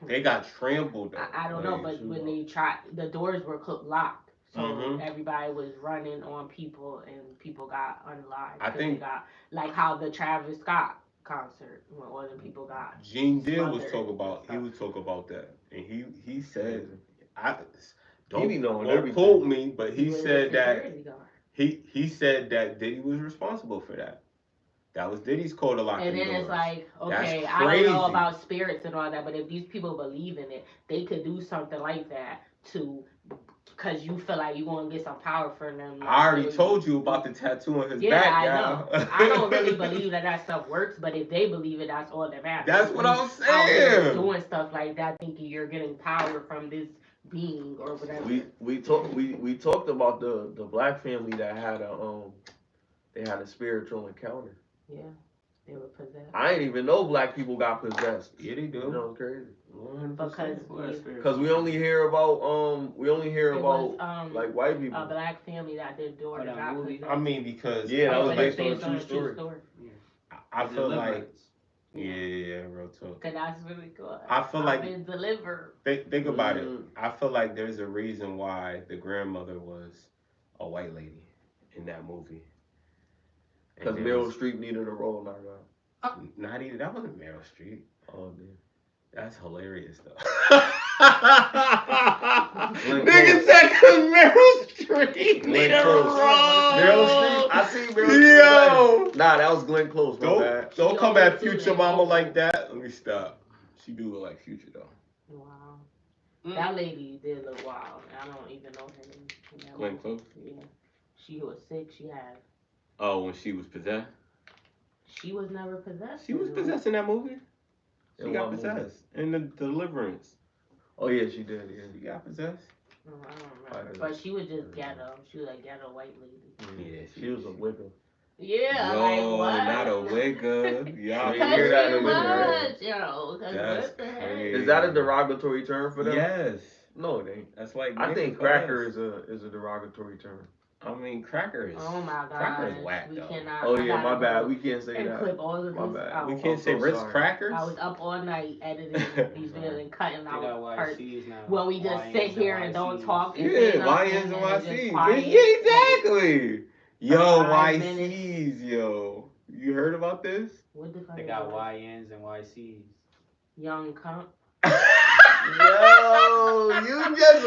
S5: They got trampled.
S2: I don't know, but when they tried, the doors were locked. So everybody was running on people, and people got unalive.
S5: I think
S2: they got like how the Travis Scott concert, when all the people got.
S5: Gene Deal was talking about. He was talking about that, and he said, don't quote me, but he said that he said that Diddy was responsible for that. That was Diddy's call to lock.
S2: And then it's like, okay, I don't know about spirits and all that, but if these people believe in it, they could do something like that because you feel like you're going to get some power from them.
S5: I already told you about the tattoo on his back.
S2: Yeah, I know. I don't really believe that stuff works, but if they believe it, that's all that matters.
S5: That's what I'm saying.
S2: Doing stuff like that, thinking you're getting power from this being or whatever.
S1: We talked about the black family that had a spiritual encounter.
S2: Yeah. They were possessed.
S1: I ain't even know black people got possessed.
S5: Yeah, they
S1: You
S5: do.
S1: know, it's crazy.
S5: 100%.
S1: Because we only hear about like white people.
S2: A black family that their daughter got possessed.
S5: I mean, because
S1: Yeah, that was
S2: but
S1: based
S2: it's
S1: on a
S2: based
S1: true
S2: on a
S1: story.
S5: I feel like, yeah, real talk.
S2: Cause that's really good.
S5: I feel like
S2: been delivered.
S5: think about it. I feel like there's a reason why the grandmother was a white lady in that movie.
S1: Because Meryl Streep needed a role like that.
S5: Not even that wasn't Meryl Streep.
S1: Oh man.
S5: That's hilarious though.
S1: Nigga
S5: said cause Meryl Streep
S1: Glenn Close. Meryl Streep. I see Meryl Streep.
S5: Yo.
S1: Nah, that was Glenn Close.
S5: Don't come at Future Mama like that. Let me stop. She do look like Future though.
S2: Wow. That lady did look wild. I don't even know her name.
S5: Glenn Close?
S2: Yeah. She was sick. She had.
S5: Oh, when she was possessed?
S2: She was never possessed.
S5: She was possessed in that movie? She got
S1: movie?
S5: possessed. In the Deliverance.
S1: Oh yeah, she did. Yeah,
S5: She got possessed?
S2: No, I don't remember. But she was just ghetto. She was a ghetto white lady.
S5: Yeah,
S1: she was a Wicca.
S2: Yeah,
S5: no,
S2: like what?
S5: not a Wicca. Y'all
S1: You hear that in the
S2: was, yo.
S5: That's
S2: What the heck?
S5: crazy.
S1: Is that a derogatory term for them?
S5: Yes.
S1: No, it ain't.
S5: That's like
S1: I think cracker is a derogatory term.
S5: I mean, cracker is.
S2: Oh my god.
S5: Cracker is whack
S2: We
S5: though.
S2: cannot.
S1: Oh yeah, my bad. We can't say
S2: and
S1: that.
S2: clip all of
S1: My
S2: this
S1: bad.
S2: out.
S5: We can't say
S1: so
S5: Ritz
S1: sorry.
S5: crackers.
S2: I was up all night editing these videos and cutting
S4: They got
S2: out parts.
S4: YCs now.
S2: When we just sit here and don't talk. And
S5: Yeah,
S2: say nothing
S5: YNs and
S2: just
S5: YCs.
S2: quiet.
S5: Yeah, exactly. Yo,
S2: 5
S5: YCs, yo. You heard about this?
S2: What the fuck?
S4: They
S2: is
S4: got
S2: that?
S4: YNs and YCs.
S2: Young cunt.
S1: Yo, you just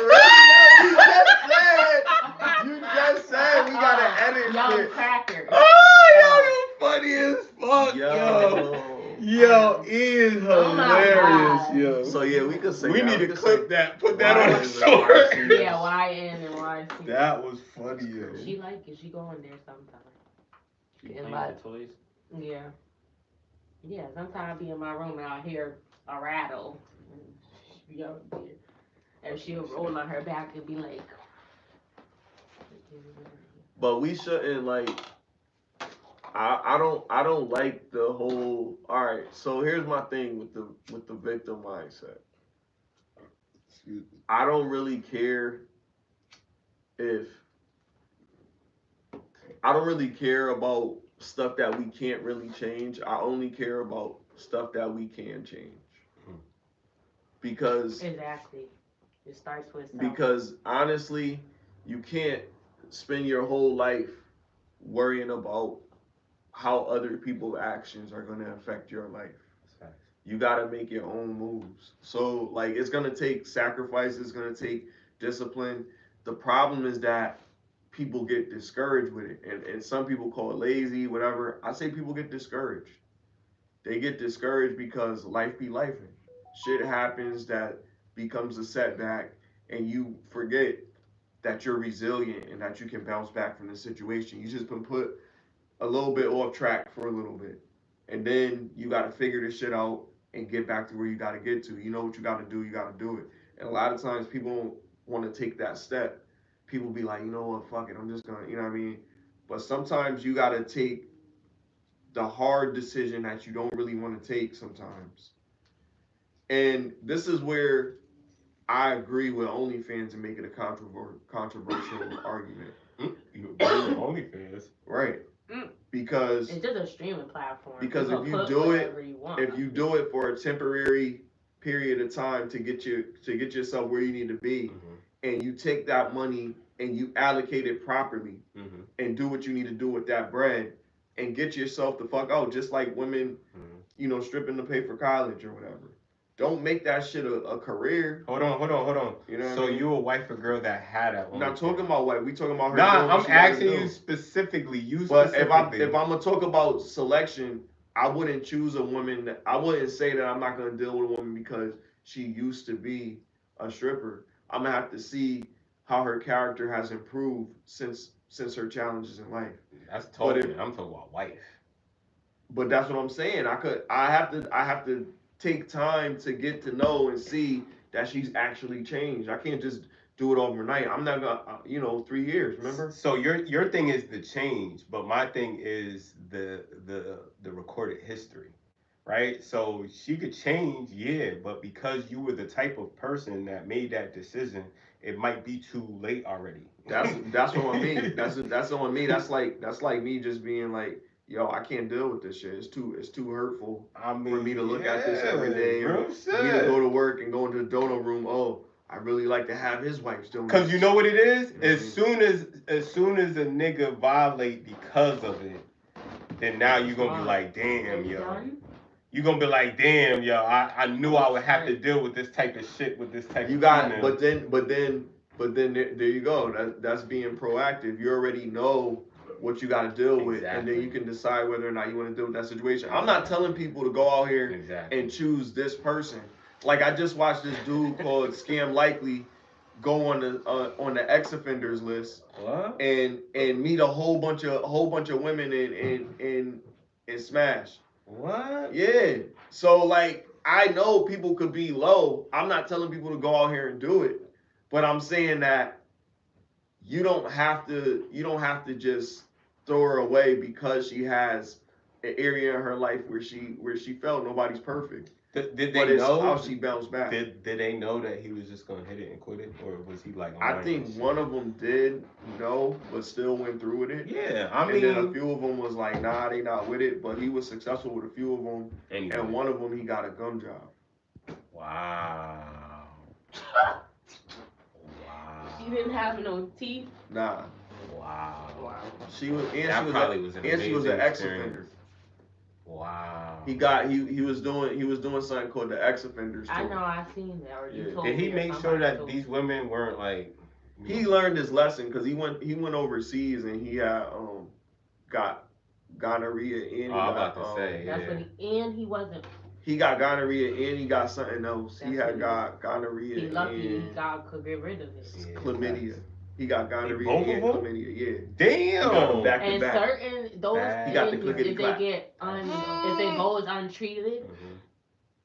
S1: said we gotta edit
S2: Young
S1: shit.
S2: cracker.
S5: Oh, yo, you funny as fuck,
S1: Yo.
S5: Yo, he is
S2: Oh my
S5: hilarious,
S2: God.
S5: yo.
S1: So yeah, we could say
S5: We
S1: that.
S5: need to
S1: could
S5: clip
S1: say
S5: that. Put that on the
S1: YNs and
S5: short.
S1: YCs.
S2: Yeah, YN and YC.
S5: That was funny, yo.
S2: She like it. She go in there sometime.
S4: You
S2: And
S4: playing
S2: like,
S4: with the toys?
S2: yeah. Yeah, sometimes I be in my room and I hear a rattle. And she'll roll on her back and be like.
S1: But we shouldn't like. I don't like the whole. All right, so here's my thing with the victim mindset. I don't really care if. I don't really care about stuff that we can't really change. I only care about stuff that we can change. Because
S2: Exactly. It starts with self.
S1: Because honestly, you can't spend your whole life worrying about how other people's actions are going to affect your life. You got to make your own moves. So, like, it's going to take sacrifice. It's going to take discipline. The problem is that people get discouraged with it. And some people call it lazy, whatever. I say people get discouraged. They get discouraged because life be lifing. Shit happens that becomes a setback, and you forget that you're resilient and that you can bounce back from the situation. You just been put a little bit off track for a little bit. And then you got to figure this shit out and get back to where you got to get to. You know what you got to do, you got to do it. And a lot of times people don't want to take that step. People be like, you know what, fuck it, I'm just going to, you know what I mean? But sometimes you got to take the hard decision that you don't really want to take sometimes. And this is where I agree with OnlyFans and make it a controversial argument.
S5: You agree with OnlyFans?
S1: Right. Because
S2: it's just a streaming platform.
S1: Because if you do it for a temporary period of time to get yourself where you need to be, and you take that money and you allocate it properly and do what you need to do with that bread and get yourself the fuck out, just like women, you know, stripping to pay for college or whatever. Don't make that shit a career.
S5: Hold on.
S1: You know
S5: so you a wife or girl that had that?
S1: We're not talking about wife. We talking about her.
S5: Nah, I'm asking you specifically.
S1: But if I'm gonna talk about selection, I wouldn't choose a woman. I wouldn't say that I'm not gonna deal with a woman because she used to be a stripper. I'm gonna have to see how her character has improved since her challenges in life.
S5: That's totally. I'm talking about wife.
S1: But that's what I'm saying. I have to take time to get to know and see that she's actually changed. I can't just do it overnight. I'm not gonna, 3 years. Remember?
S5: So your thing is the change, but my thing is the recorded history, right? So she could change, yeah, but because you were the type of person that made that decision, it might be too late already.
S1: That's on me. That's on me. That's like me just being like, yo, I can't deal with this shit. It's too hurtful
S5: I mean,
S1: for me to look at this every day, or
S5: real
S1: for me to go
S5: shit.
S1: to work and go into the dono room. Oh, I really like to have his wife doing.
S5: Cause you know what it is?
S1: Mhm.
S5: As soon as a nigga violate because of it, then now you gonna be like, damn, yo. You gonna be like, damn, yo, I knew I would have to deal with this type of shit with this type
S1: You
S5: of
S1: got,
S5: female.
S1: but then there you go. That's being proactive. You already know what you got to deal with, and then you can decide whether or not you want to deal with that situation. I'm not telling people to go out here and choose this person. Like I just watched this dude called Scam Likely go on the ex offenders list,
S5: What?
S1: and meet a whole bunch of women and smash.
S5: What?
S1: Yeah. So like I know people could be low. I'm not telling people to go out here and do it, but I'm saying that you don't have to just throw her away because she has an area in her life where she felt nobody's perfect.
S5: Did they
S1: But it's
S5: know
S1: how she bounced back.
S5: Did they know that he was just gonna hit it and quit it, or was he like?
S1: I think one of them did know, but still went through with it.
S5: Yeah, I mean,
S1: and then a few of them was like, nah, they not with it. But he was successful with a few of them,
S5: anyway.
S1: and one of them he got a gum job.
S5: Wow.
S2: She didn't have no teeth.
S1: Nah.
S5: Wow.
S1: She was, and
S5: that
S1: she was,
S5: probably was an
S1: and she was an
S5: amazing
S1: ex
S5: experience.
S1: offender.
S5: Wow.
S1: He was doing something called the ex offenders too.
S2: I know, I seen that. Or you told
S5: Did he
S2: me,
S5: make sure that these women weren't like?
S1: He learned his lesson because he went overseas and he had got gonorrhea and he
S5: I'm
S1: got,
S5: about to say,
S2: that's what he wasn't.
S1: He got gonorrhea and he got something else.
S2: That's
S1: he had got gonorrhea.
S2: He lucky
S1: and
S2: he could get rid of it.
S1: Yeah, chlamydia. He got gonorrhea
S5: both
S1: and
S5: of them?
S1: chlamydia. Yeah.
S5: Damn.
S1: He got them back to
S2: and
S1: back.
S2: Certain those
S1: He got the
S2: things,
S1: clickety
S2: if
S1: clap.
S2: they get if it goes untreated,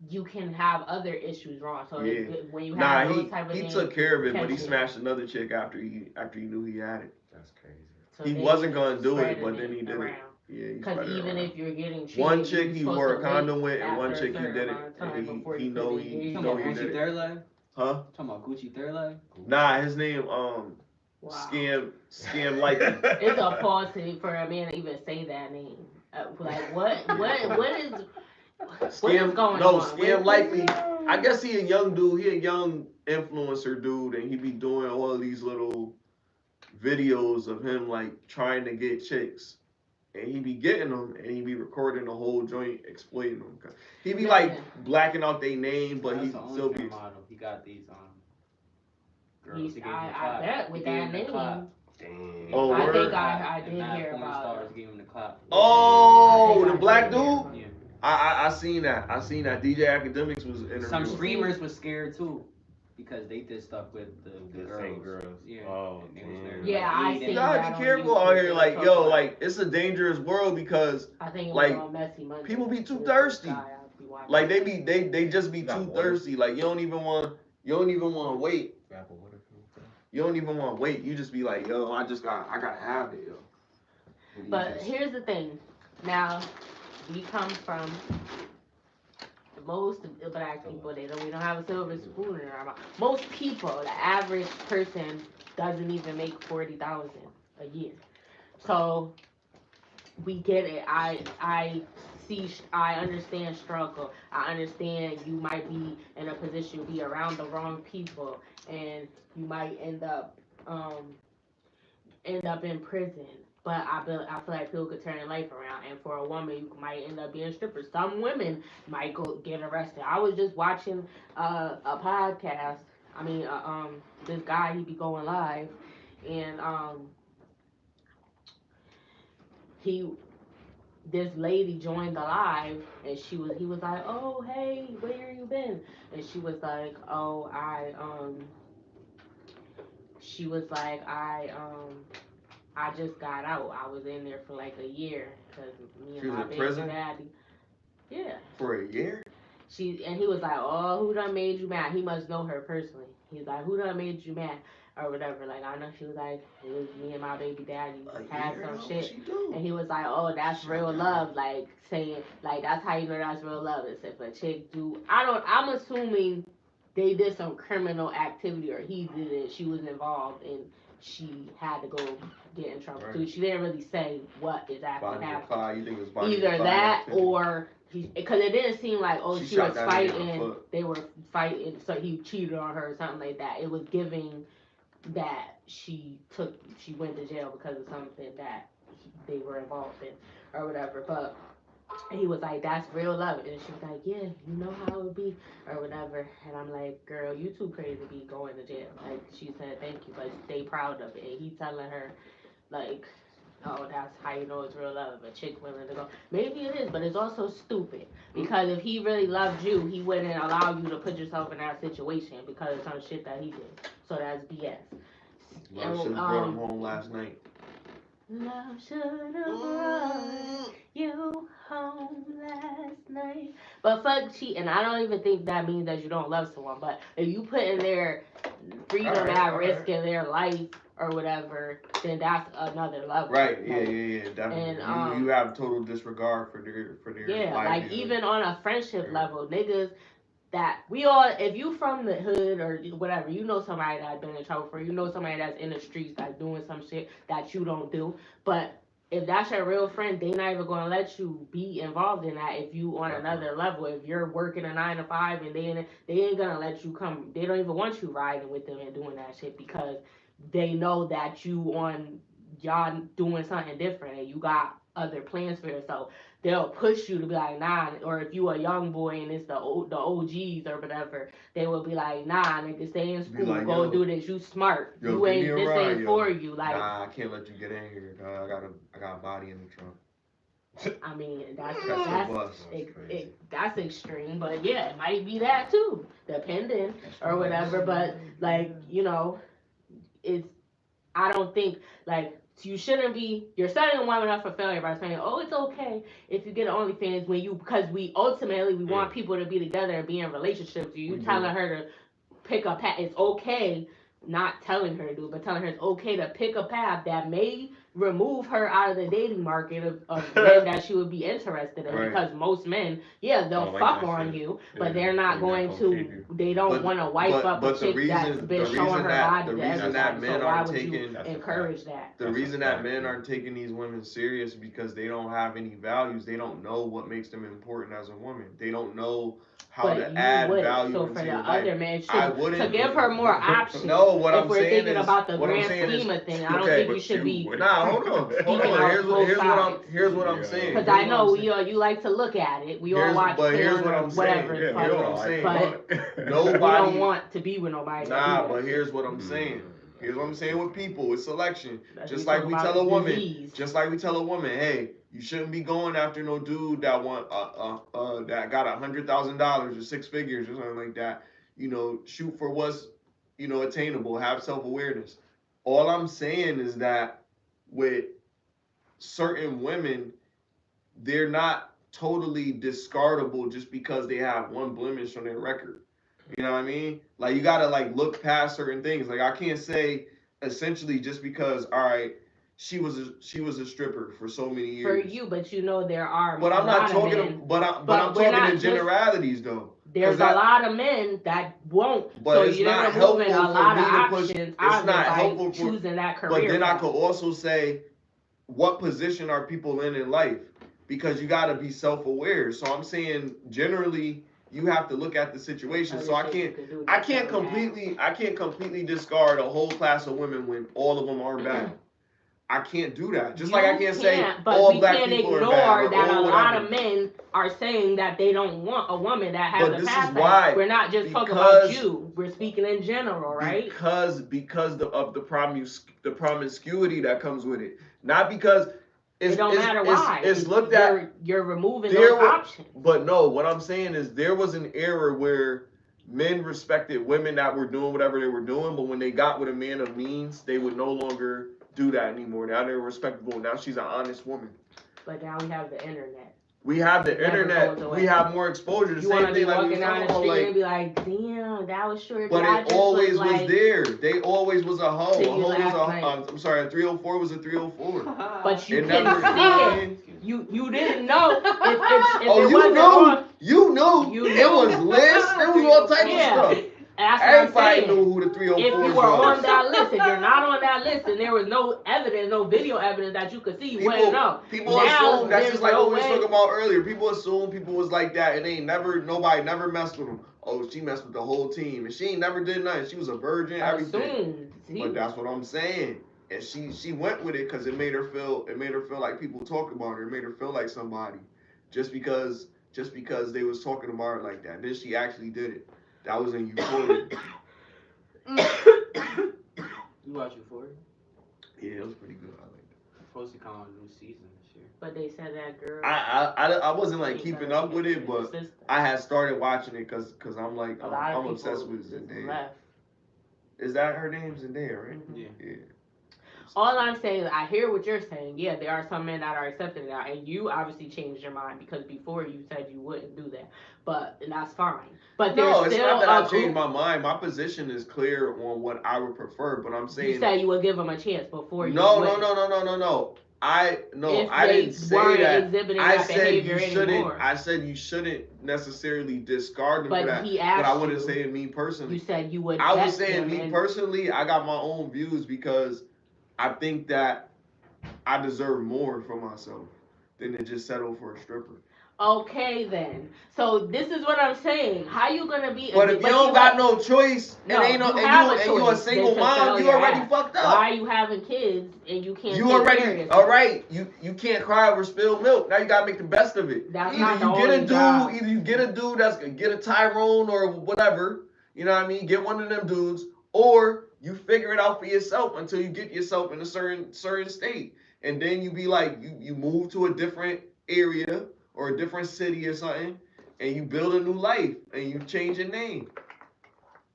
S2: you can have other issues wrong. So when you have those type of
S1: he
S2: things,
S1: took care of it, but he smashed another chick after he knew he had it.
S5: That's crazy.
S2: So
S1: he wasn't gonna do it, but then he did it. Yeah,
S2: because even if you're getting treated,
S1: one chick he wore a condom with, and one chick he did it, and he know he did it. Huh?
S4: Talking about Gucci Third Leg?
S1: Nah, his name Scam Likely.
S2: It's a pause for a man to even say that name. Like what is
S1: Scam
S2: going
S1: no
S2: on?
S1: Scam Likely. I guess he a young dude. He a young influencer dude, and he be doing all of these little videos of him like trying to get chicks. And he be getting them, and he be recording the whole joint, exploiting them. He be like blacking out their name, but he still be.
S4: Model. He got these girls.
S2: I bet with that name.
S5: Damn.
S1: Oh,
S2: I
S1: word?
S2: think I did hear about.
S4: Stars gave him the clap.
S1: Oh, the black dude.
S4: Yeah.
S1: I seen that. DJ Academics was interviewing.
S4: Some streamers was scared too. Because they did stuff with the
S5: girls.
S4: Yeah.
S5: Oh, damn.
S2: Yeah, I see.
S1: You gotta be careful out here. Like, yo, like, it's a dangerous world because,
S2: I think it was
S1: like,
S2: all messy Monday.
S1: people be too thirsty. Like, they just be too thirsty. Like, you don't even want to wait. You don't even want to wait. You just be like, yo, I gotta have it, yo.
S2: But here's the thing. Now, we come from most of the black people, we don't have a silver spoon in our mouth. Most people, the average person, doesn't even make $40,000 a year. So we get it. I understand struggle. I understand you might be in a position to be around the wrong people, and you might end up in prison. But I feel like people could turn their life around, and for a woman, you might end up being a stripper. Some women might go get arrested. I was just watching a podcast. I mean, this guy, he be going live, and this lady joined the live, and he was like, oh hey, where you been? And she was like, oh I just got out. I was in there for like a year because me and my baby daddy. Yeah.
S1: For a year?
S2: he was like, oh, who done made you mad? He must know her personally. He's like, who done made you mad? Or whatever. Like, I know she was like, it was me and my baby daddy had some shit. And he was like, oh, that's real love. Like, saying, like, that's how you know that's real love. Is if a chick I'm assuming they did some criminal activity or he did it, she was involved and she had to go get in trouble. Right. So she didn't really say what exactly happened. You think it was either that activity? Or because it didn't seem like she was fighting, they were fighting, so he cheated on her or something like that. It was giving that she went to jail because of something that they were involved in or whatever. But he was like, that's real love. And she was like, yeah, you know how it would be or whatever. And I'm like, girl, you too crazy to be going to jail. Like, she said, thank you, but stay proud of it. And he telling her, like, oh, that's how you know it's real love. A chick willing to go. Maybe it is, but it's also stupid. Because if he really loved you, he wouldn't allow you to put yourself in that situation because of some shit that he did. So that's BS.
S1: Love should have brought him home last night.
S2: Love should have brought you home last night. But fuck cheating. I don't even think that means that you don't love someone. But if you put in their freedom at risk in their life or whatever, then that's another level.
S1: Right? Yeah. Definitely. And you have total disregard for their
S2: like even on a friendship level, niggas. That we all, if you from the hood or whatever, you know somebody that's been in trouble for you know somebody that's in the streets that's doing some shit that you don't do. But if that's your real friend, they not even gonna let you be involved in that if you on another level. If you're working a 9 to 5 and they ain't gonna let you come. They don't even want you riding with them and doing that shit because they know that y'all doing something different and you got other plans for yourself. They'll push you to be like, nah, or if you a young boy and it's the OGs or whatever, they will be like, nah, nigga, stay in school, like, go do this, you smart. You ain't, this ain't for you. Like,
S1: nah, I can't let you get in here. I got a body in the trunk.
S2: I mean, that's extreme, but yeah, it might be that too, depending or whatever. But like, you know, I don't think like. You shouldn't be. You're setting a woman up for failure by saying, "Oh, it's okay if you get an OnlyFans because we ultimately want people to be together and be in relationships." You telling her to pick a path. It's okay, not telling her to do, but telling her it's okay to pick a path that may remove her out of the dating market of men that she would be interested in. Right. Because most men, they'll fuck on you, but they're not going to. They don't want to wipe up a chick that's been showing her body.
S1: The reason that men aren't
S2: taking encourage that.
S1: The reason that men aren't taking these women serious because they don't have any values. They don't know what makes them important as a woman. They don't know how to add value
S2: so
S1: into
S2: for
S1: your
S2: the
S1: life.
S2: other man to give her more options.
S1: No, what
S2: if
S1: I'm
S2: we're
S1: saying
S2: thinking
S1: is,
S2: about the
S1: what
S2: grand
S1: I'm saying
S2: scheme
S1: is,
S2: of things, I don't think you should be.
S1: Nah, hold on. Here's what I'm saying.
S2: Because I know you like to look at it. We all watch porn or whatever.
S1: Here's what I'm saying.
S2: But
S1: nobody
S2: we don't want to be with nobody.
S1: Nah, but here's what I'm saying. Here's what I'm saying with people. It's selection. Just like we tell a woman. Hey, you shouldn't be going after no dude that that got $100,000 or 6 figures or something like that. You know, shoot for what's, attainable. Have self-awareness. All I'm saying is that with certain women, they're not totally discardable just because they have one blemish on their record. You know what I mean? Like, you gotta look past certain things. Like, I can't say essentially just because, all right, she was a stripper for so many years.
S2: For you, but there are.
S1: But I'm not talking. But I'm talking in generalities though.
S2: There's a lot of men that won't.
S1: But
S2: so
S1: it's
S2: you're
S1: not helpful
S2: removing a lot of options.
S1: It's not helpful for
S2: choosing that career.
S1: But then I could also say, what position are people in life? Because you got to be self-aware. So I'm saying generally, you have to look at the situation. So I can't completely discard a whole class of women when all of them are bad. I can't do that. Just like I can't say all black people are bad. But we can't ignore that a lot of men are saying that they don't want a woman that has a past. We're not just talking about you. We're speaking in general, right? Because of the promiscuity that comes with it. Not because
S2: it don't matter why.
S1: It's looked at.
S2: You're removing those options.
S1: But no, what I'm saying is there was an era where men respected women that were doing whatever they were doing, but when they got with a man of means, they would no longer do that anymore. Now they're respectable. Now she's an honest woman.
S2: But now we have the internet.
S1: We have the
S2: Never
S1: internet.
S2: goes away.
S1: We have more exposure. The
S2: You
S1: same
S2: want to be
S1: thing like we
S2: walking
S1: was
S2: down
S1: talking
S2: the
S1: about,
S2: street
S1: like,
S2: and be like, damn, that was short.
S1: but it always was there. They always was a hoe.
S2: Till
S1: A
S2: you
S1: hoe was
S2: last
S1: a.
S2: night.
S1: I'm sorry, a 304 was a 304.
S2: But you
S1: It
S2: couldn't
S1: never-
S2: see it. You didn't know if
S1: Oh,
S2: it
S1: you
S2: wasn't
S1: knew.
S2: on.
S1: You knew.
S2: You
S1: It
S2: knew.
S1: was lists. There was all type
S2: Yeah.
S1: of stuff.
S2: That's what I'm
S1: Everybody
S2: saying.
S1: knew who the 304s
S2: If you
S1: was.
S2: were on that list, if you're not on that list, and there was no evidence, no video evidence that you could see, you wouldn't know.
S1: People
S2: Now,
S1: assume that's
S2: there's
S1: just like
S2: no
S1: what we was
S2: way.
S1: talking about earlier. People assume people was like that, and nobody never messed with them. Oh, she messed with the whole team, and she ain't never did nothing. She was a virgin, everything.
S2: Assumed. See?
S1: But that's what I'm saying. And she went with it because it made her feel like people talk about her. It made her feel like somebody, just because they was talking about her like that. Then she actually did it. That was in Euphoria.
S4: You watch Euphoria?
S1: Yeah, it was pretty good. I liked it.
S4: It's supposed to come out a new season this year.
S2: But they said that girl.
S1: I wasn't like keeping up with it, but
S2: Sister.
S1: I had started watching it because I'm like
S2: A lot of
S1: I'm
S2: people
S1: obsessed with
S2: just
S1: Zendaya.
S2: left.
S1: Is that her name, Zendaya, right?
S2: Mhm.
S4: Yeah.
S1: Yeah.
S2: All I'm saying is, I hear what you're saying. Yeah, there are some men that are accepting it now, and you obviously changed your mind because before you said you wouldn't do that. But and that's fine. But
S1: No,
S2: there's
S1: it's
S2: still
S1: not that I
S2: a
S1: changed
S2: group.
S1: my mind. My position is clear on what I would prefer, but I'm saying
S2: You said you would give them a chance before you.
S1: no. I
S2: If
S1: didn't say
S2: weren't
S1: that.
S2: exhibiting
S1: I
S2: that
S1: said
S2: behavior
S1: you shouldn't.
S2: anymore.
S1: I said you shouldn't necessarily discard them
S2: But
S1: for that.
S2: he
S1: But
S2: asked
S1: I wasn't
S2: you.
S1: saying me personally.
S2: You said you would.
S1: I was
S2: vet
S1: saying
S2: them
S1: me
S2: and-
S1: personally. I got my own views because I think that I deserve more for myself than to just settle for a stripper.
S2: Okay then. So this is what I'm saying. How you gonna be?
S1: But if you don't got no choice,
S2: No,
S1: and
S2: you have a
S1: and you a
S2: choice
S1: single
S2: than to
S1: mom,
S2: settle
S1: you
S2: your
S1: already
S2: ass.
S1: fucked up.
S2: Why are you having kids and you can't?
S1: You
S2: take care of
S1: already
S2: yourself?
S1: all right. You can't cry over spilled milk. Now you gotta make the best of it.
S2: That's
S1: Either
S2: not the
S1: you get a
S2: only
S1: dude,
S2: job.
S1: either you get a dude that's gonna get a Tyrone or whatever. You know what I mean? Get one of them dudes, or you figure it out for yourself until you get yourself in a certain state, and then you be like you move to a different area or a different city or something, and you build a new life and you change your name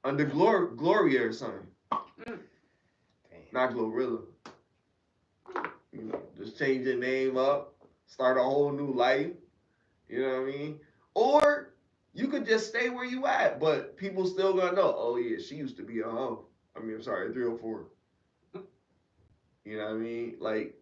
S1: under Gloria or something. Not Glorilla. You know, just change your name up, start a whole new life. You know what I mean? Or you could just stay where you at, but people still gonna know, oh yeah, she used to be a hoe. I mean, I'm sorry, a 304. You know what I mean? Like,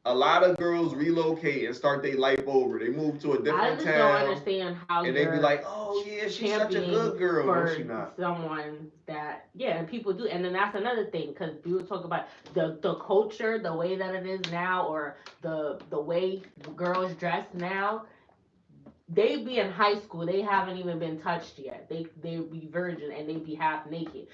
S1: a lot of girls relocate and start their life over. They move to a
S2: I
S1: different
S2: just
S1: town.
S2: don't understand how
S1: And they be
S2: you're
S1: like, oh yeah, she's such a good girl.
S2: for
S1: No, she not.
S2: someone that and people do, and then that's another thing because people talk about the culture, the way that it is now, or the way girls dress now. They be in high school, they haven't even been touched yet. They be virgin and they be half naked,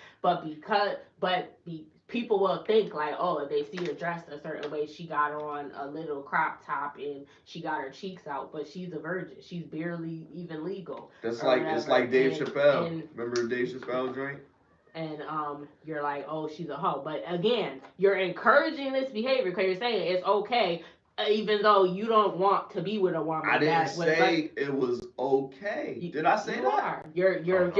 S2: people will think like, oh, if they see her dressed a certain way, she got on a little crop top and she got her cheeks out, but she's a virgin. She's barely even legal.
S1: That's
S2: or
S1: like
S2: whatever.
S1: it's like Dave Chappelle.
S2: and-
S1: Remember Dave Chappelle joint?
S2: And you're like, oh, she's a hoe. But again, you're encouraging this behavior because you're saying it's okay, even though you don't want to be with a woman.
S1: I didn't
S2: that
S1: say it was okay. Did I say
S2: you
S1: that?
S2: Are. You're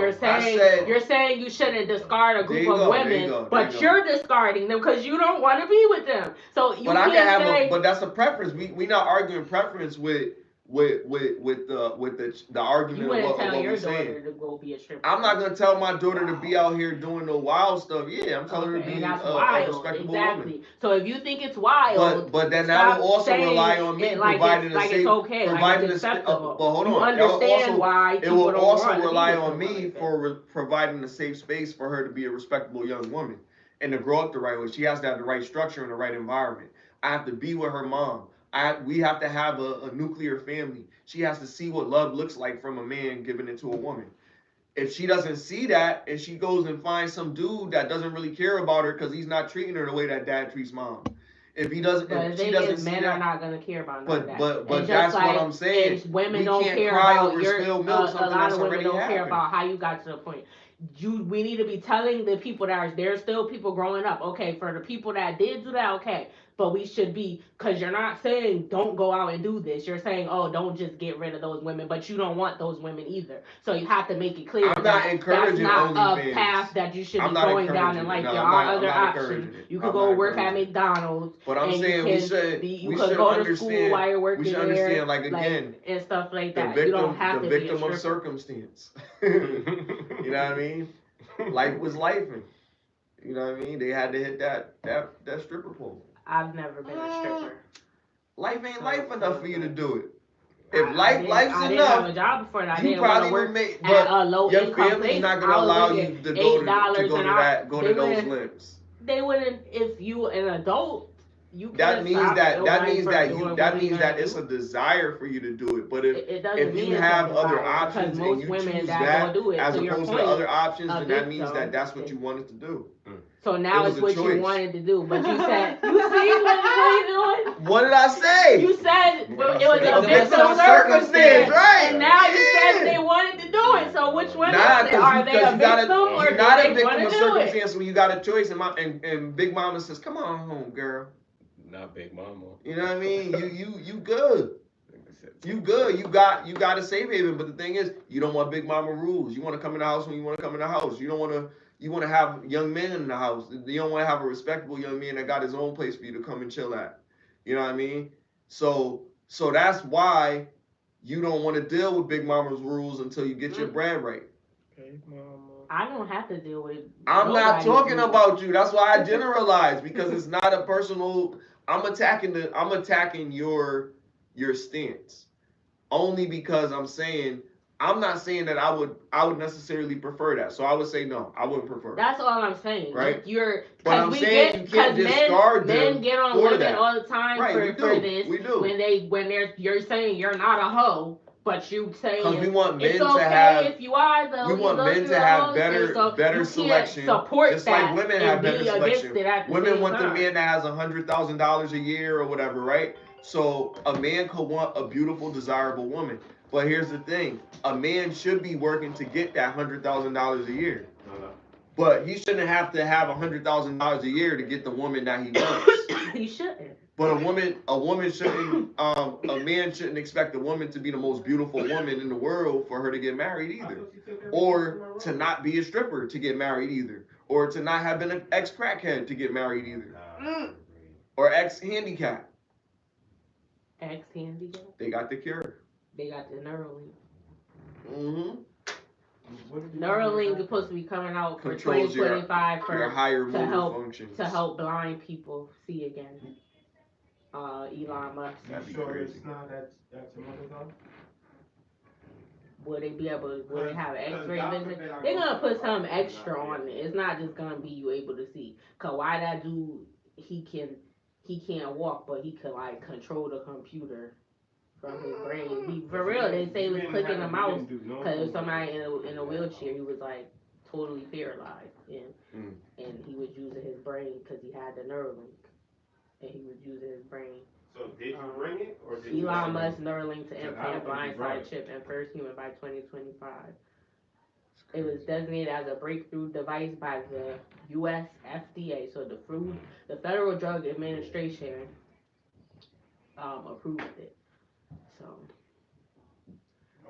S1: I
S2: saying
S1: said-
S2: you're saying you shouldn't discard a
S1: There
S2: group
S1: you
S2: of
S1: go, there you
S2: women,
S1: go, there
S2: but
S1: you go.
S2: you're discarding them because you don't want to be with them. So you
S1: But I
S2: can't
S1: can have
S2: say.
S1: but that's a preference. We not arguing preference with the argument
S2: You
S1: of
S2: wouldn't
S1: what
S2: tell your
S1: we're
S2: daughter
S1: saying.
S2: to go be a stripper.
S1: I'm not gonna tell my daughter to be out here doing no wild stuff. Yeah, I'm telling her to be
S2: and that's
S1: a
S2: wild.
S1: respectable
S2: Exactly.
S1: woman.
S2: So if you think it's wild,
S1: But then
S2: stop
S1: that will also
S2: saying
S1: rely on me
S2: it like
S1: providing
S2: it's, like it's okay,
S1: providing
S2: like it's acceptable.
S1: but hold
S2: you
S1: on. That will
S2: understand
S1: also,
S2: why
S1: it
S2: people
S1: will
S2: don't
S1: also
S2: want to
S1: rely
S2: be with
S1: on
S2: someone
S1: me
S2: like that.
S1: for providing a safe space for her to be a respectable young woman and to grow up the right way. She has to have the right structure and the right environment. I have to be with her mom. We have to have a nuclear family. She has to see what love looks like from a man giving it to a woman. If she doesn't see that and she goes and finds some dude that doesn't really care about her because he's not treating her the way that dad treats mom. If he doesn't,
S2: But
S1: if
S2: the
S1: she
S2: thing
S1: doesn't
S2: is,
S1: see
S2: men
S1: that,
S2: are not gonna care about none of that.
S1: but
S2: And
S1: that's
S2: just
S1: what
S2: like,
S1: I'm saying.
S2: and women
S1: We
S2: don't
S1: can't
S2: care
S1: cry
S2: about
S1: over
S2: your.
S1: spilled milk,
S2: A
S1: something
S2: lot
S1: that's
S2: of women
S1: already
S2: don't care
S1: happened.
S2: about how you got to the point. we need to be telling the people that there's still people growing up. Okay, for the people that did do that, okay. But we should be, because you're not saying don't go out and do this. You're saying, oh, don't just get rid of those women, but you don't want those women either. So you have to make it clear
S1: I'm not
S2: that
S1: encouraging
S2: that's not
S1: OnlyFans.
S2: a path that you should
S1: I'm
S2: be
S1: not
S2: going down in
S1: encouraging
S2: life.
S1: it. No,
S2: There
S1: I'm
S2: are
S1: not-
S2: other
S1: I'm not
S2: options.
S1: encouraging it.
S2: You could
S1: I'm
S2: go
S1: not
S2: work at
S1: encouraging it.
S2: McDonald's.
S1: But I'm
S2: and
S1: saying
S2: you
S1: we
S2: can,
S1: should
S2: you
S1: we
S2: could
S1: should
S2: go to
S1: understand.
S2: school while you're working
S1: We should
S2: there.
S1: understand, like again,
S2: and stuff like
S1: the
S2: that. You don't
S1: victim,
S2: have
S1: the
S2: to be a
S1: victim of
S2: stripper.
S1: circumstance. You know what I mean? Life was lifing. You know what I mean? They had to hit that stripper pole.
S2: I've never been a stripper.
S1: Life ain't life enough for you to do it. If
S2: I
S1: life's
S2: didn't have a
S1: enough,
S2: job before that. I
S1: you
S2: didn't want
S1: probably
S2: to
S1: would
S2: work
S1: make.
S2: at
S1: But
S2: a low
S1: your
S2: income
S1: family's
S2: place.
S1: not gonna
S2: I was
S1: allow
S2: making
S1: you to go to
S2: $8
S1: go to those limps.
S2: They wouldn't. If you an adult, you
S1: That means that it's
S2: a
S1: a desire for you to do it. But if
S2: doesn't mean
S1: you
S2: it's
S1: have
S2: a
S1: other
S2: desire,
S1: options
S2: because
S1: and
S2: most
S1: you
S2: women
S1: choose
S2: that
S1: that
S2: go do it,
S1: as
S2: to your
S1: opposed to
S2: point,
S1: the other options,
S2: a
S1: then that means
S2: victim.
S1: that's what you wanted to do.
S2: So now
S1: It
S2: it's
S1: was a
S2: what you
S1: choice.
S2: wanted to do, but you said you see what you doing.
S1: What did I say?
S2: You said it was a
S4: Victim
S2: victim
S4: of
S2: circumstance,
S1: right?
S2: and now you
S1: Yeah.
S2: said they wanted to do it. So which one
S1: Nah,
S2: is it? Are they a victim or
S1: you're
S2: do
S1: not
S2: they
S1: a victim
S2: want
S1: of
S2: to do it?
S1: circumstance when you got a choice. And Big Mama says, "Come on home, girl."
S5: Not Big Mama.
S1: You know what I mean? You good. You good. You got a safe haven. But the thing is, you don't want Big Mama rules. You want to come in the house when you want to come in the house. You don't want to. You want to have young men in the house. You don't want to have a respectable young man that got his own place for you to come and chill at. You know what I mean? So that's why you don't want to deal with Big Mama's rules until you get your bread right. Big Mama.
S2: I don't have to deal with.
S1: I'm not talking about you. That's why I generalize, because it's not a personal. I'm attacking your stance only because I'm not saying that I would necessarily prefer that. So I would say no, I wouldn't prefer.
S2: That's all I'm saying.
S1: Right?
S2: But I'm saying you can't discard men get on women
S1: that.
S2: all the time
S1: Right,
S2: for this.
S1: We do.
S2: When you're saying you're not a hoe, but you saying
S1: because we want men
S2: it's
S1: to
S2: okay
S1: have.
S2: if you are though.
S1: We want men to have better selection.
S2: Support
S1: just
S2: that
S1: like women have better selection. Women want
S2: time.
S1: the man that has $100,000 a year or whatever, right? So a man could want a beautiful, desirable woman. But here's the thing: a man should be working to get that $100,000 a year. But he shouldn't have to have $100,000 a year to get the woman that he wants.
S2: He shouldn't.
S1: But a woman shouldn't. A man shouldn't expect a woman to be the most beautiful woman in the world for her to get married either, or to not be a stripper to get married either, or to not have been an ex-crackhead to get married either, or ex-handicap.
S2: Ex-handicap.
S1: They got the cure.
S2: They got the Neuralink.
S1: Mm-hmm.
S2: Neuralink is supposed to be coming out for
S1: Controls
S2: 2025
S1: your higher motor functions.
S2: to help blind people see again. Elon Musk.
S1: That'd be
S6: sure
S1: crazy.
S6: it's not that's a mother though?
S2: Will they be able? Will they have X-ray vision? They're gonna put something extra on it. It's not just gonna be you able to see. Cause why that dude? He can't walk, but he can like control the computer from his brain. For real, they say he was clicking the mouse because somebody in a wheelchair. He was like totally paralyzed, and he was using his brain because he had the Neuralink, and he was using his brain.
S6: So did you bring it or did
S2: Elon Musk Neuralink to implant blindside chip and first human by 2025. It was designated as a breakthrough device by the U.S. FDA, so the Federal Drug Administration approved it. So,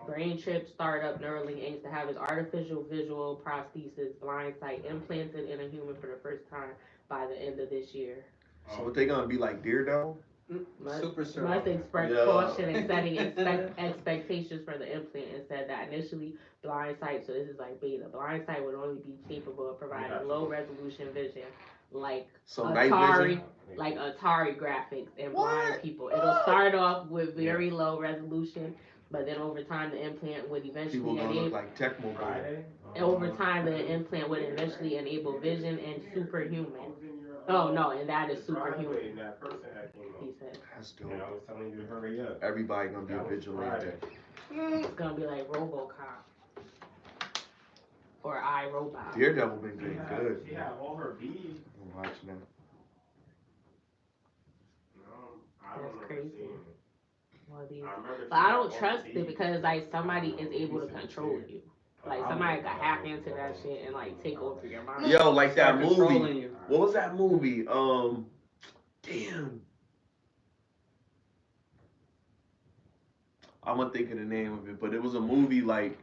S2: brain chip startup Neuralink aims to have its artificial visual prosthesis blindsight implanted in a human for the first time by the end of this year.
S1: So what they gonna be like, Daredevil?
S2: Must express caution in setting expectations for the implant and said that initially blind sight, so this is like beta, blind sight would only be capable of providing low resolution vision like Atari graphics and blind people. It'll start off with very low resolution, but then over time the implant would eventually enable vision and superhuman. Oh no, and that is superhuman. He said.
S1: That's dope.
S6: I was telling you to hurry up.
S1: Everybody gonna be a vigilante.
S2: It's gonna be like RoboCop or iRobot.
S1: Daredevil been getting good.
S6: She had all her beads.
S1: I'm watching that.
S2: That's crazy. But I don't trust it because like somebody is able to control you. Like somebody could hack into that shit and like take over your mind.
S1: Yo, like that
S4: Start controlling
S1: movie.
S4: you.
S1: What was that movie? Damn. I'm gonna think of the name of it, but it was a movie like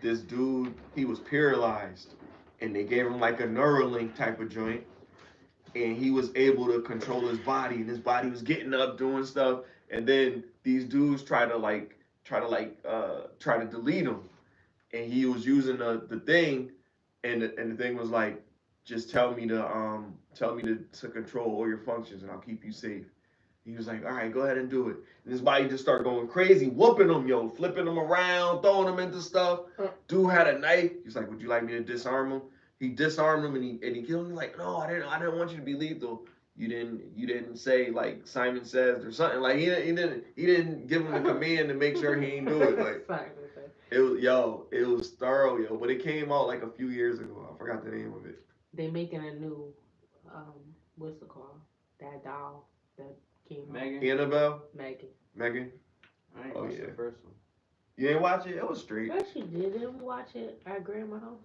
S1: this dude, he was paralyzed, and they gave him like a Neuralink type of joint, and he was able to control his body, and his body was getting up, doing stuff, and then these dudes try to delete him, and he was using the thing, and the thing was like, just tell me to control all your functions, and I'll keep you safe. He was like, all right, go ahead and do it. And his body just started going crazy, whooping him, yo, flipping him around, throwing him into stuff. Dude had a knife. He's like, would you like me to disarm him? He disarmed him and he killed him. He's like, no, I didn't want you to be lethal. You didn't say like Simon Says or something. Like he didn't give him the command to make sure he ain't do it. Like it was thorough, yo. But it came out like a few years ago. I forgot the name of it.
S2: They making a new what's it called? That doll that came
S4: Megan.
S2: out.
S1: Annabelle?
S2: Megan.
S4: I ain't
S1: Oh,
S4: watched
S1: yeah.
S4: the first one.
S1: You ain't watch it? It was straight.
S2: Actually did. Didn't we watch it at grandma's house?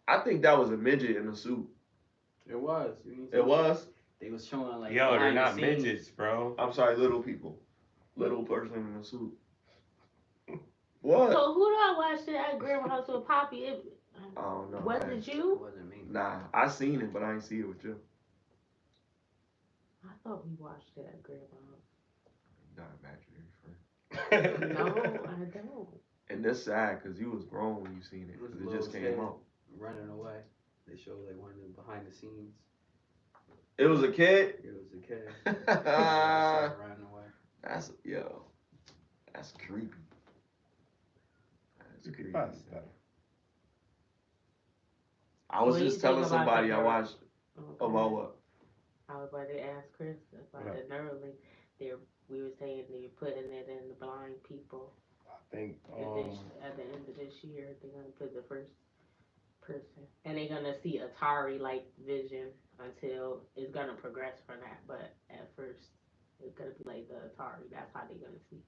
S1: I think that was a midget in a suit.
S4: It was. You need to-
S1: It was.
S4: They was showing like.
S5: Yo, they're
S4: behind the
S5: not
S4: scenes.
S5: midgets, bro.
S1: I'm sorry, little people. Little person in a suit. What?
S2: So who do I watch it at grandma's house with Poppy?
S1: I don't know.
S2: Was it
S4: It
S2: you?
S4: wasn't me.
S1: Nah, I seen it, but I ain't see it with you.
S2: I thought we watched it at grandma's house.
S1: Not imaginary friend.
S2: No, I don't.
S1: And that's sad because you was grown when you seen it. 'Cause it just came out.
S4: Running away. They showed like one of the behind the scenes.
S1: It was a kid.
S4: It was a kid.
S1: That's
S4: Running away.
S1: That's creepy. That's creepy. I was
S2: What do
S1: just
S2: you
S1: telling
S2: think about
S1: somebody
S2: the
S1: I
S2: girl?
S1: watched
S2: Okay.
S1: about what.
S2: I was about to ask Chris about the Neuralink. We were saying they're putting it in the blind people.
S5: I think
S2: At the end of this year, they're gonna put the first person, and they're gonna see Atari-like vision until it's gonna progress from that. But at first, it's gonna be like the Atari. That's how they're gonna see.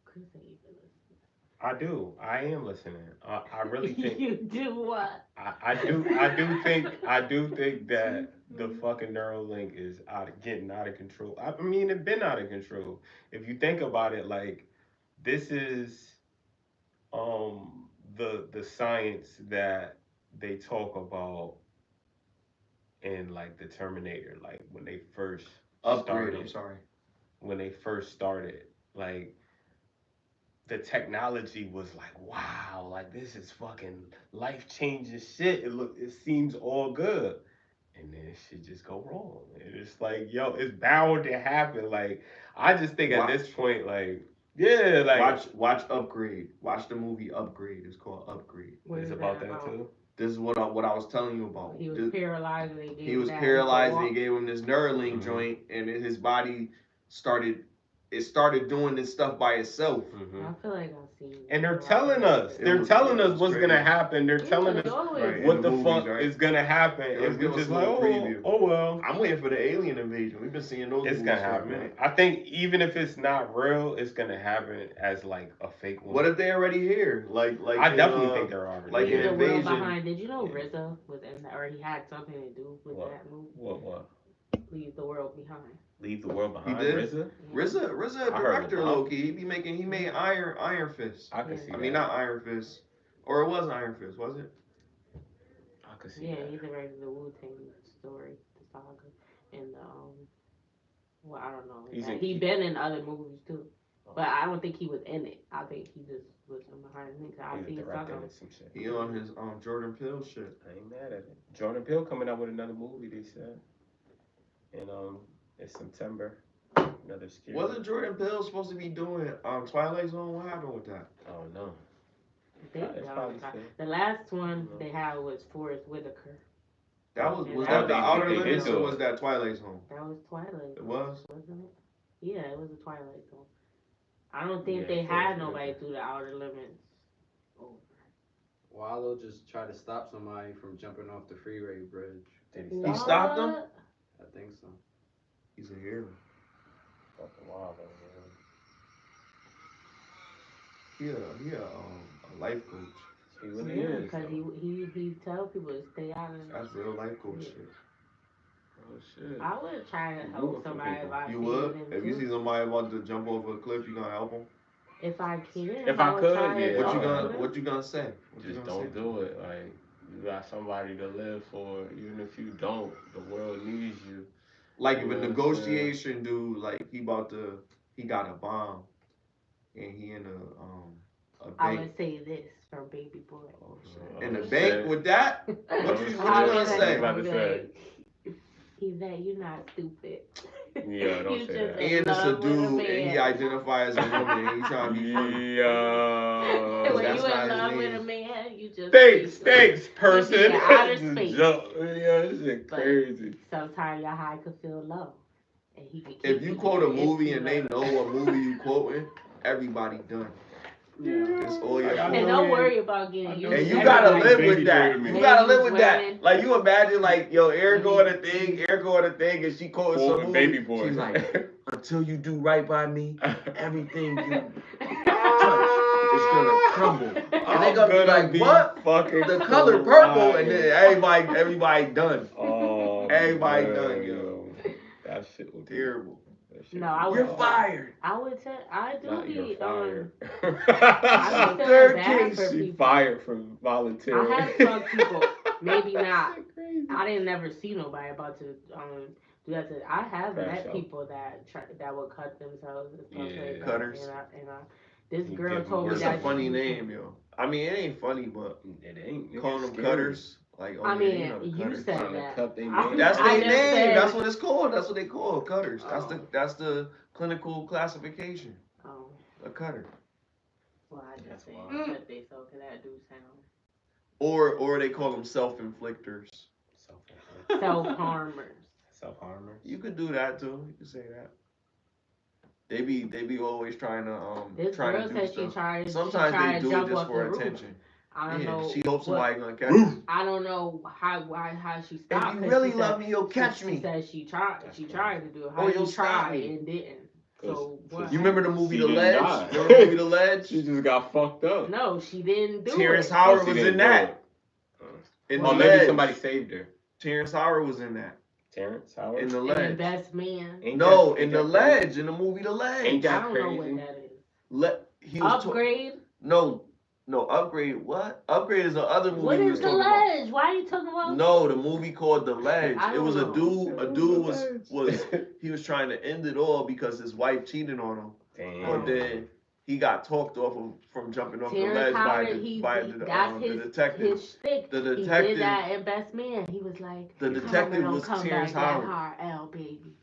S2: Chris ain't even listening.
S5: I do. I am listening. I really think
S2: You do what?
S5: I do think that the fucking Neuralink is getting out of control. I mean, it's been out of control. If you think about it, like this is the science that they talk about in like the Terminator, like when they first
S1: Upgrade.
S5: started.
S1: I'm sorry.
S5: When they first started, like the technology was like, wow, like this is fucking life changing shit. It seems all good, and then shit just go wrong. And it's like, yo, it's bound to happen. Like I just think at this point, like, yeah, like
S1: watch Upgrade. Watch the movie Upgrade. It's called Upgrade.
S2: What
S5: it's
S2: is
S5: about
S2: that
S5: that too.
S1: This is what I was telling you about.
S2: He was paralyzed. And
S1: He was paralyzed. And they gave him this Neuralink joint, and his body started doing this stuff by itself.
S2: I feel like I've seen it.
S5: And they're telling us. They're telling us what's gonna happen. They're telling us
S1: Right,
S5: what
S1: in
S5: the
S1: movies,
S5: fuck
S1: right?
S5: is gonna happen.
S1: It was
S5: And
S1: give
S5: we're
S1: us
S5: just
S1: a
S5: like,
S1: little preview.
S5: oh well.
S1: I'm waiting for the alien invasion. We've been seeing those.
S5: It's
S1: movies
S5: gonna
S1: for a
S5: happen.
S1: minute.
S5: I think even if it's not real, it's gonna happen as like a fake one.
S1: What if they already here? Like
S5: I definitely think they're already
S1: like
S2: Leave
S1: an
S2: the world
S1: invasion.
S2: behind. Did you know RZA was in that, or he had something to do with that movie?
S5: What?
S2: Leave the world behind.
S5: Leave the world behind.
S1: He did?
S5: RZA?
S1: RZA,
S5: I heard
S1: director,
S5: about-
S1: low key. He made Iron Fist.
S5: I could see
S1: I
S5: that.
S1: mean, not Iron Fist, or it was Iron Fist, was it?
S5: I could see
S2: Yeah,
S5: that.
S2: he's directed the Wu-Tang story, the saga, and well, I don't know. He's been in other movies too, but I don't think he was in it. I think he just was behind the scenes. I
S5: He was
S2: see
S5: directing
S2: something.
S5: it, some shit.
S1: He on his Jordan Peele shit.
S5: I ain't mad at it. Jordan Peele coming out with another movie, they said. And it's September. Another scary.
S1: Wasn't Jordan Peele supposed to be doing Twilight Zone? What happened with that?
S5: Oh no.
S2: I think
S5: It's
S2: that
S5: probably
S2: was
S5: still-
S2: the last one they had was Forrest Whitaker.
S1: That was
S2: Yeah,
S1: that the
S5: they
S1: Outer
S5: did
S1: Limits
S5: do
S1: or
S5: it.
S1: was that Twilight Zone?
S2: That was Twilight.
S1: It was.
S2: Wasn't it? Yeah, it was a Twilight Zone. I don't think
S5: Yeah,
S2: they
S5: Forrest
S2: had
S5: Whitaker.
S2: nobody through the Outer Limits. Oh.
S4: Wallow just tried to stop somebody from jumping off the freeway bridge.
S5: Did
S1: He stopped them?
S2: What?
S4: I think so.
S1: He's a hero.
S5: fucking wild over
S1: He a life coach.
S5: there. He really
S2: Yeah,
S5: is.
S2: because
S5: though.
S2: he tell people to stay out of.
S1: That's real life coach
S2: Yeah.
S1: shit.
S5: Oh shit.
S2: I would try to
S5: You
S2: help
S5: rooting for
S2: somebody
S5: people.
S2: by
S1: You
S2: saving
S1: would?
S2: them
S1: If you
S2: too.
S1: see somebody about to jump off a cliff, you gonna help them?
S2: If I can,
S5: If I
S2: would
S5: could,
S2: try
S5: yeah.
S2: to
S1: What you
S2: talk
S1: gonna
S2: to them.
S1: What you gonna say? What you
S5: Just
S1: gonna
S5: don't
S1: say?
S5: do it. Like you got somebody to live for. Even if you don't, the world needs you.
S1: Like
S5: You
S1: if a
S5: know what I'm
S1: negotiation dude, like he got a bomb, and he in a
S2: I
S1: bank.
S2: would say this from Baby Boy.
S1: Oh, shit.
S5: Oh,
S1: In the
S5: shit.
S1: bank with that? What you
S2: I
S1: gonna
S2: would
S1: say?
S5: What you about to say?
S2: He said, "You're not stupid."
S5: Yeah, don't
S2: You
S5: say
S2: just
S5: that.
S2: in
S1: And it's a
S2: love with
S1: dude, and he
S2: man.
S1: identifies as a woman, and he trying to be funny.
S5: Yo.
S2: When
S1: That's
S2: you
S1: not
S2: in
S1: his
S2: love with
S1: name.
S2: a man, you just
S5: Thanks,
S2: You
S5: person.
S2: be in outer
S5: Just
S2: space.
S5: jump. Yeah, this shit
S2: But
S5: crazy.
S2: sometimes your high could feel low, and he could keep
S1: If you quote a
S2: there
S1: movie
S2: if
S1: and
S2: you
S1: they
S2: love.
S1: know what movie you quoting, everybody done. It's all your
S5: Like, I
S2: And
S5: know
S1: fault.
S2: don't
S5: he-
S2: worry about getting
S5: I
S2: used.
S5: know
S1: And
S5: he
S1: you
S5: ain't
S1: gotta
S5: like
S1: live
S5: Baby
S1: with
S5: Boy
S1: that.
S5: to me.
S1: You gotta live
S2: When
S1: with that.
S2: running-
S1: Like you imagine, like yo, Erica
S2: When
S1: on the thing, Erica on the thing, and she quoting some
S5: Quoting
S1: movie.
S5: Baby Boy.
S1: She's like, until you do right by me, everything you touch is gonna crumble. And they gonna be like, what?
S5: Fucking
S1: The color purple, and
S5: crying.
S1: then everybody done.
S5: Oh,
S1: Everybody
S5: man,
S1: done, yo.
S5: That shit would be
S1: Terrible.
S5: that shit
S2: No,
S5: would
S2: I
S5: be
S2: would.
S1: You're
S5: wild.
S1: fired.
S2: I would say I do
S5: Not you're
S2: be
S5: fired.
S2: I be
S1: Third
S2: feeling bad
S1: case,
S2: for
S5: She
S2: people.
S5: fired from volunteering.
S2: I have some people, maybe not.
S5: Shit crazy.
S2: I didn't never see nobody about to do that. I have
S5: Crash
S2: met
S5: out.
S2: people that would cut themselves and stuff
S5: Yeah.
S2: like that.
S1: Cutters.
S2: This
S5: You
S2: girl
S5: give them
S2: told me
S1: It's
S5: work.
S1: a
S2: that
S1: funny
S2: she-
S1: name, yo. I mean, it ain't funny, but
S5: It ain't. Nigga,
S1: calling them
S5: scary.
S1: cutters, like, oh
S2: I
S1: yeah,
S2: mean,
S1: you know the
S2: you
S1: cutters.
S2: said
S5: Trying to
S2: that.
S5: cut they
S2: I-
S5: name.
S1: That's
S2: I
S1: their
S2: just
S1: name.
S2: said-
S1: That's what it's called. That's what they call cutters.
S2: Oh.
S1: That's the clinical classification.
S2: Oh,
S1: A cutter.
S2: well, I just
S5: That's
S2: say
S5: wild.
S2: cut they so cause that do sound
S1: Or they call them self-inflictors.
S2: self-harmers.
S5: Self-harmers.
S1: You could do that too. You could say that. They be always trying to
S2: This
S1: trying
S2: girl
S1: to do
S2: said she
S1: stuff.
S2: tried.
S1: Sometimes
S2: she tried
S1: they
S2: to
S1: do it
S2: jump
S1: just
S2: off
S1: for
S2: the roof.
S1: attention.
S2: I don't
S1: Yeah,
S2: know.
S1: she hopes
S2: what-
S1: somebody gonna catch her.
S2: I don't know how she stopped.
S1: If you
S2: 'cause
S1: really
S2: she
S1: love
S2: said,
S1: me, you'll catch
S2: she
S1: me.
S2: said she tried.
S5: That's
S2: She
S5: crazy.
S2: tried to do it.
S1: Or
S2: How
S1: you'll
S2: you
S1: stop
S2: tried
S1: me.
S2: and didn't.
S5: 'Cause-
S2: So what?
S1: You remember the movie
S5: She
S1: The
S5: didn't
S1: Ledge?
S5: die.
S1: Remember the movie The Ledge?
S5: She just got fucked up.
S2: No, she didn't do
S1: Terrence
S2: it.
S1: Howard
S5: Oh, she
S1: was
S5: didn't
S1: in
S5: do
S1: that.
S5: it.
S1: In
S5: Oh,
S1: The
S5: maybe
S1: Ledge.
S5: somebody saved her.
S1: Terrence Howard was in that.
S5: Terrence Howard.
S1: In The
S2: And
S1: Ledge.
S2: best man.
S5: Ain't
S1: No,
S5: that-
S1: in
S5: ain't
S1: The
S5: that
S1: Ledge.
S5: crazy?
S1: In the movie The Ledge.
S5: Ain't
S2: I
S5: that
S2: don't know
S5: crazy?
S2: what that is.
S1: He was
S2: Upgrade.
S1: No, Upgrade. What? Upgrade is the other movie
S2: What
S1: we
S2: is
S1: was
S2: the
S1: talking about.
S2: ledge? Why are you talking about?
S1: No, the movie called The Ledge.
S2: I
S1: It was a
S2: don't
S1: dude.
S2: know.
S1: A dude was he was trying to end it all because his wife cheated on him.
S5: Damn.
S1: But then he got talked off from jumping off the
S2: Terrence
S1: ledge
S2: Howard,
S1: by
S2: that's
S1: the detective.
S2: his shtick.
S1: The
S2: He
S1: detective.
S2: did that in Best Man. He was like,
S1: The
S2: "Karma
S1: detective
S2: don't
S1: was
S2: come
S1: Terrence
S2: back that
S1: Howard.
S2: hard, L baby.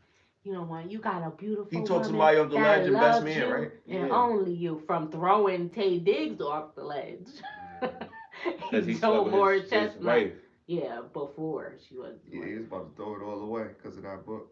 S2: You know what? You got a beautiful
S1: He
S2: woman
S1: took somebody off the
S2: that
S1: ledge in Best
S2: loves
S1: Man,
S2: you
S1: right?
S2: and
S5: Yeah.
S2: only you from throwing Tay Diggs off the ledge.
S5: Because he
S2: He
S5: slept
S2: told
S5: with
S2: Morris
S5: his
S2: Chestnut.
S5: wife.
S2: Yeah, before she was.
S1: Yeah, he was about to throw it all away because of that book.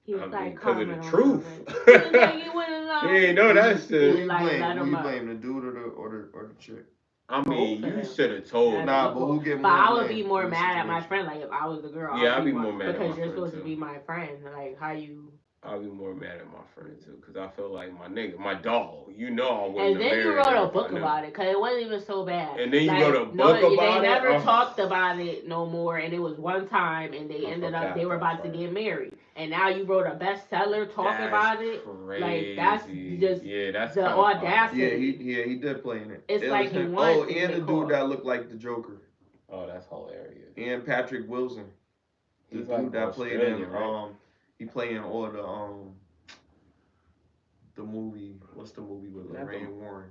S2: He was
S5: I mean,
S2: like,
S5: because of
S2: Karma
S5: the
S2: don't
S5: truth.
S2: come back. He was like, you wouldn't know.
S5: He ain't know that
S1: Who
S5: shit.
S1: you
S2: Like,
S1: blame?
S2: let
S1: Who
S2: him
S1: you
S2: up.
S1: blame? The dude or the chick?
S5: I mean,
S2: Both of
S5: you
S2: them.
S5: should have told
S2: Yeah,
S5: me.
S1: Nah,
S2: equal.
S1: but who get
S2: But
S1: more
S2: I would
S1: blame
S2: be more
S1: in the
S2: mad at my
S1: situation?
S2: friend. Like if I was the girl,
S5: Yeah, I'd be
S2: more
S5: more mad at
S2: because
S5: my
S2: you're
S5: friend,
S2: supposed
S5: too.
S2: to be my friend. Like how you.
S5: I'll be more mad at my friend too, because I feel like my nigga, my dog, you know I wouldn't
S2: And
S5: have
S2: then you
S5: married
S2: wrote
S5: her
S2: a
S5: if I
S2: book
S5: knew.
S2: about it because it wasn't even so bad.
S5: And then you
S2: Like,
S5: wrote a book
S2: no,
S5: about it?
S2: They never
S5: Oh.
S2: talked about it no more, and it was one time, and they
S5: I
S2: ended up
S5: forgot
S2: they were
S5: that
S2: about to
S5: part.
S2: get married, and now you wrote a bestseller talking about it.
S5: Crazy.
S2: Like that's just
S5: yeah, that's
S2: the
S5: kinda
S2: audacity.
S1: Yeah, he did play in it.
S2: It's
S1: It was
S2: like he
S1: him.
S2: wanted
S1: Oh,
S2: to
S1: and
S2: get
S1: the
S2: caught.
S1: dude that looked like the Joker.
S5: Oh, that's hilarious.
S1: And Patrick Wilson. The
S5: He's
S1: dude
S5: like
S1: that played in
S5: Australian, right?
S1: he played in all the movie. What's the movie with
S5: Not
S1: Lorraine
S5: the-
S1: Warren?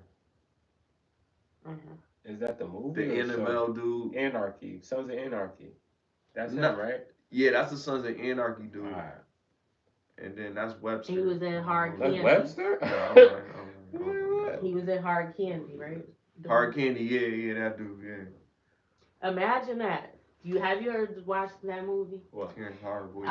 S5: Is that the movie?
S1: The
S5: or show?
S1: Annabelle dude.
S5: Anarchy. Sons of Anarchy. That's
S1: No.
S5: him, right?
S1: Yeah, that's the Sons of Anarchy dude.
S5: Alright.
S1: And then that's Webster.
S2: He was in Hard
S5: That's
S2: Candy.
S5: Webster?
S1: Yeah, I'm right.
S2: He was in Hard Candy, right?
S1: Hard Candy, yeah, that dude, yeah.
S2: Imagine that. Have you ever watched that movie?
S5: What?
S1: Terrence Howard voice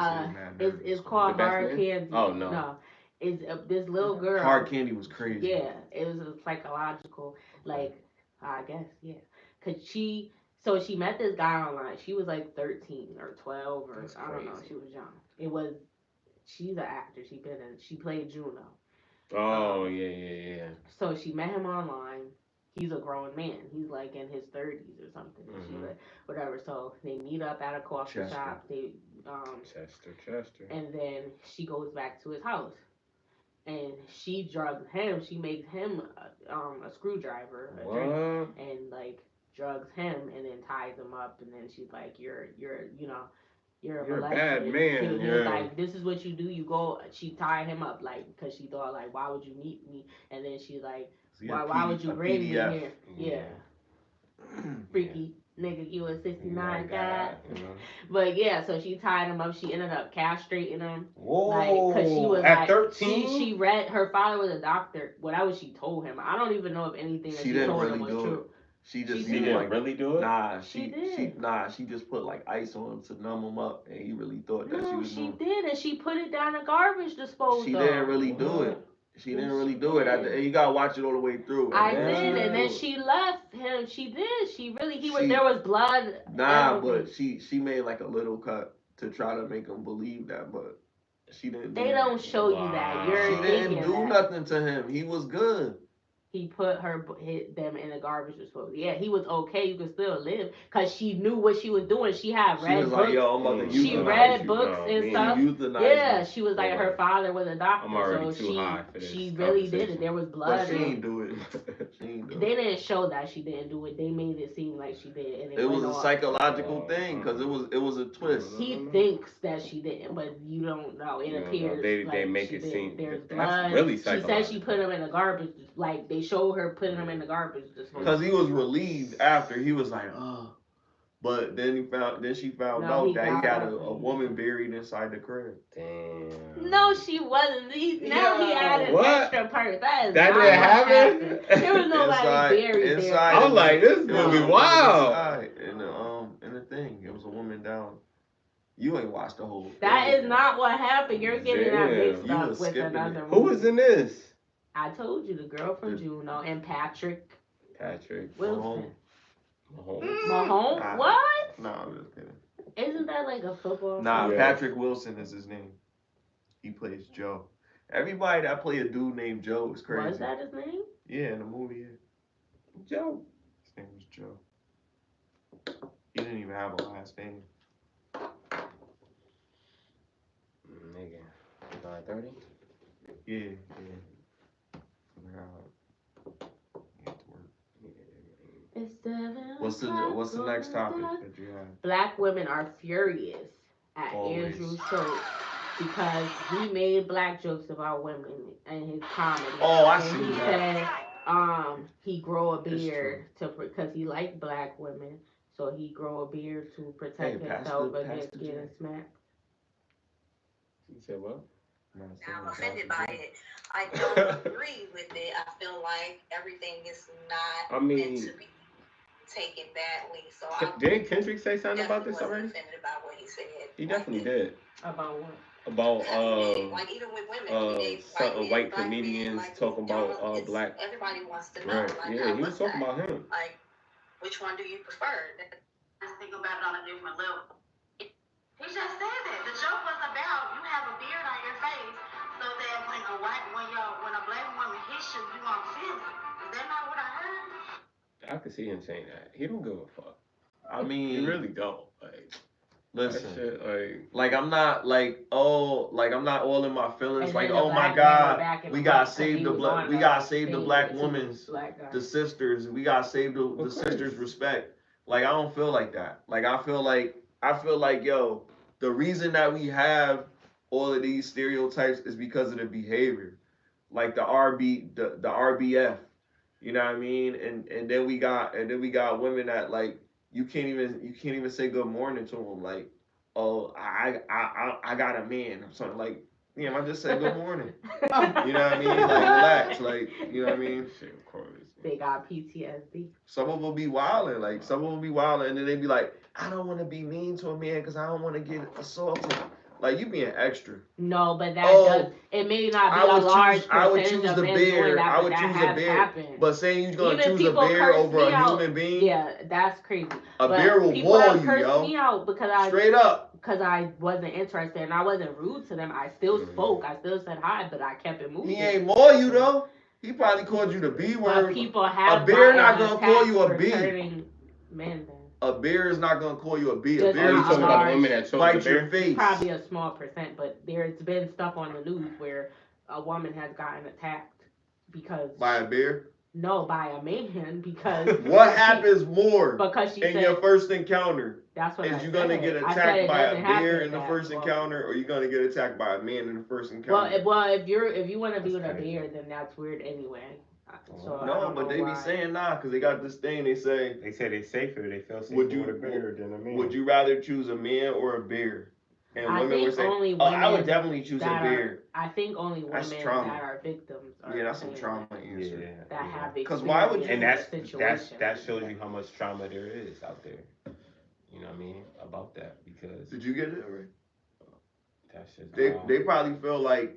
S2: It's called
S5: The Best
S2: Hard
S5: Man?
S2: Candy.
S5: Oh, no.
S2: No, it's this little girl.
S1: Hard Candy was crazy.
S2: Yeah, it was a psychological, like I guess, yeah. Cause she met this guy online. She was like 13 or 12 or
S5: That's
S2: I don't know.
S5: crazy.
S2: She was young. It was she's an actor. She played Juno.
S5: Oh, yeah.
S2: So she met him online. He's a grown man. He's like in his 30s or something. And she like, whatever. So they meet up at a coffee shop. They
S5: Chester.
S2: And then she goes back to his house. And she drugs him. She makes him a screwdriver, a drink, and like drugs him, and then ties him up. And then she's like, "You're a
S5: bad man."
S2: He was like, "This is what you do. You go." She tied him up like because she thought like, "Why would you meet me?" And then she's like, "Why would you bring me here?" Yeah. Freaky. Nigga, you a 69 guy. But yeah, so she tied him up. She ended up castrating him.
S5: Whoa.
S2: Like, cause she was
S5: at
S2: like,
S5: 13?
S2: She read, her father was a doctor. Well, that was she told him. I don't even know if anything that she told him was true.
S1: She just
S2: she
S1: didn't
S2: like,
S5: really do it?
S1: Nah,
S2: she did.
S1: She just put like ice on him to numb him up, and he really thought that she was
S2: she did, and she put it down the garbage disposal.
S1: She didn't really do it. She didn't really do it. You gotta watch it all the way through.
S2: I did, and then she left him. She did. There was blood.
S1: Nah, but she made like a little cut to try to make him believe that, but she didn't.
S2: They don't show you that.
S1: She didn't do nothing to him. He was good.
S2: He put them in the garbage disposal. Yeah, he was okay. You could still live because she knew what she was doing. She had read books.
S1: Like, yo, I'm about to
S2: she read books and stuff. Yeah, she was like, her father was a doctor,
S5: I'm already
S2: so
S5: too high for this
S2: she really did it. There was blood.
S1: But she ain't do it.
S2: They didn't show that she didn't do it. They made it seem like she did. And
S1: it was a psychological thing because it was a twist.
S2: He thinks that she didn't, but you don't know. It appears
S5: they make it seem
S2: there's
S5: that's
S2: blood.
S5: really
S2: She
S5: psychological.
S2: said she put him in the garbage. Like they showed her putting him in the garbage.
S1: Because he was relieved after. He was like, but then she found out that he had a woman buried inside the crib.
S5: Damn.
S2: No, she wasn't. He added extra part. That
S5: didn't happen.
S2: There was nobody buried there.
S5: I was like, this is gonna be wild.
S1: In the thing, it was a woman down. You ain't watched the whole.
S2: That is not what happened. You're getting that mixed up with another movie.
S5: Who was in this?
S2: I told you, the girl from Juno and Patrick Wilson. Mahomes? What?
S1: No, I'm just kidding.
S2: Isn't that like a football?
S1: Nah, Patrick Wilson is his name. He plays Joe. Everybody that play a dude named Joe is crazy.
S2: Was that his name?
S1: Yeah, in the movie.
S5: Joe.
S1: His name was Joe. He didn't even have a last name.
S5: Nigga. 9:30?
S1: Yeah.
S2: What's
S1: the next topic that you have?
S2: Black women are furious at Andrew Schultz because he made black jokes about women in his comedy.
S1: Oh, I
S2: and
S1: see
S2: he
S1: that.
S2: Said, he grow a beard because he liked black women, so he grow a beard to protect himself against getting smacked.
S5: You said what?
S7: I'm offended by it. I don't agree with it. I feel like everything is not meant to be taken badly. So
S5: didn't Kendrick say something about this already?
S7: Offended about what he said.
S5: He definitely did.
S2: About what?
S5: About
S7: like even with women,
S5: certain white comedians talking about black.
S7: Everybody wants to know.
S5: Right. Yeah, he was talking about him.
S7: Like, which one do you prefer?
S8: Just think about it on a different level. He just said that. The joke was about you have a beard on your face so that when a black woman hits you, you won't feel it. Is that not what I heard?
S5: I could see him saying that. He don't give a fuck.
S1: I mean,
S5: he really don't. Like,
S1: listen,
S5: shit,
S1: like I'm not I'm not all in my feelings. Like, oh my God, we gotta save the black, women's, the sisters. We gotta save the sisters' respect. Like, I don't feel like that. Like, I feel like, yo, the reason that we have all of these stereotypes is because of the behavior, like the RBF, you know what I mean? And then we got women that like you can't even say good morning to them, like, oh, I got a man or something, like, yeah, I just said good morning. You know what I mean? Like, relax, like, you know what I mean?
S5: Shit, of course.
S2: They got PTSD.
S1: Some of them will be wilding, and then they be like, I don't want to be mean to a man because I don't want to get assaulted. Like you being extra.
S2: No, but that does. It may not be a large percentage
S1: I would choose
S2: of
S1: the
S2: men
S1: bear.
S2: doing that,
S1: I would
S2: but
S1: choose
S2: that
S1: a
S2: has
S1: bear.
S2: happened.
S1: But saying you're gonna
S2: Even
S1: choose a
S2: people
S1: bear
S2: curse
S1: over
S2: me
S1: a
S2: out.
S1: human being.
S2: Yeah, that's crazy.
S1: A
S2: But
S1: bear will
S2: people
S1: maul
S2: have
S1: you,
S2: cursed
S1: yo.
S2: me out because I
S1: Straight up.
S2: because I wasn't interested and I wasn't rude to them. I still spoke. I still said hi, but I kept it moving.
S1: He ain't maul you though. He probably called you the B word.
S2: But people have
S1: a bear not
S2: gotten
S1: gonna call you a
S2: attacked
S1: B.
S2: for hurting men. Then
S1: A bear is not gonna call you a B. A
S2: Just
S1: bear
S5: Are you
S1: is
S2: not
S1: just
S5: talking
S2: a
S5: about the
S2: large-
S5: women that chose the
S1: bite your
S5: bear?
S1: face.
S2: probably a small percent, but there's been stuff on the news where a woman has gotten attacked because
S1: By a bear?
S2: no, by a man because
S1: What happens more
S2: because she
S1: in
S2: said
S1: your first encounter?
S2: that's what
S1: Is
S2: I
S1: you gonna
S2: said.
S1: get
S2: I said
S1: attacked
S2: it
S1: by a
S2: doesn't happen
S1: bear in the
S2: that
S1: first
S2: well.
S1: encounter, or you gonna get attacked by a man in the first encounter?
S2: Well, if you want to be with a
S5: That's crazy.
S2: bear, then that's weird anyway. So I
S1: No,
S2: don't
S1: but
S2: know
S1: they
S2: why.
S1: be saying nah, because they got this thing. They say,
S5: They say they safer. They feel safer
S1: Would you-
S5: with a bear than a man.
S1: would you rather choose a man or a bear? And
S2: I
S1: women would
S2: think
S1: say,
S2: only
S1: oh, I would
S2: women
S1: definitely choose a
S2: that
S1: bear.
S2: I think only
S1: That's
S2: women
S1: trauma.
S2: that are victims are
S1: Yeah, that's some
S2: saying
S1: trauma
S2: that,
S1: answer.
S5: Yeah.
S2: that have
S1: 'Cause why would you-
S5: And
S2: experienced
S5: that
S2: the situation.
S5: shows you how much trauma there is out there. You know what I mean about that because
S1: Did you get it right?
S5: that's just
S1: They probably feel like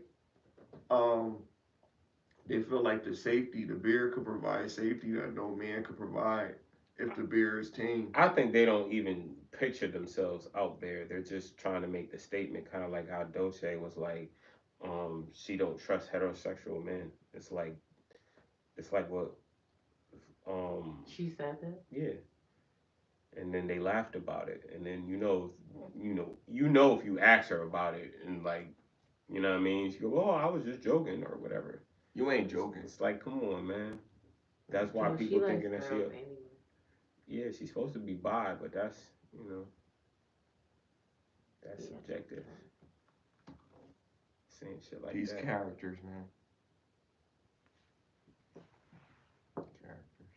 S1: they feel like the bear could provide safety that no man could provide if the bear is tamed.
S5: I think they don't even picture themselves out there. They're just trying to make the statement, kind of like how Dotay was like, she don't trust heterosexual men. It's like what,
S2: She said that.
S5: yeah. And then they laughed about it, and then you know if you ask her about it, and like, you know what I mean, she go, oh, I was just joking or whatever.
S1: You ain't joking.
S5: It's like, come on, man. That's why
S2: Well,
S5: people
S2: she
S5: thinking
S2: likes
S5: that
S2: girls
S5: she.
S2: anyway.
S5: Yeah, she's supposed to be bi, but that's that's
S2: Yeah.
S5: subjective. Saying shit like
S1: These
S5: that.
S1: characters, man. Characters.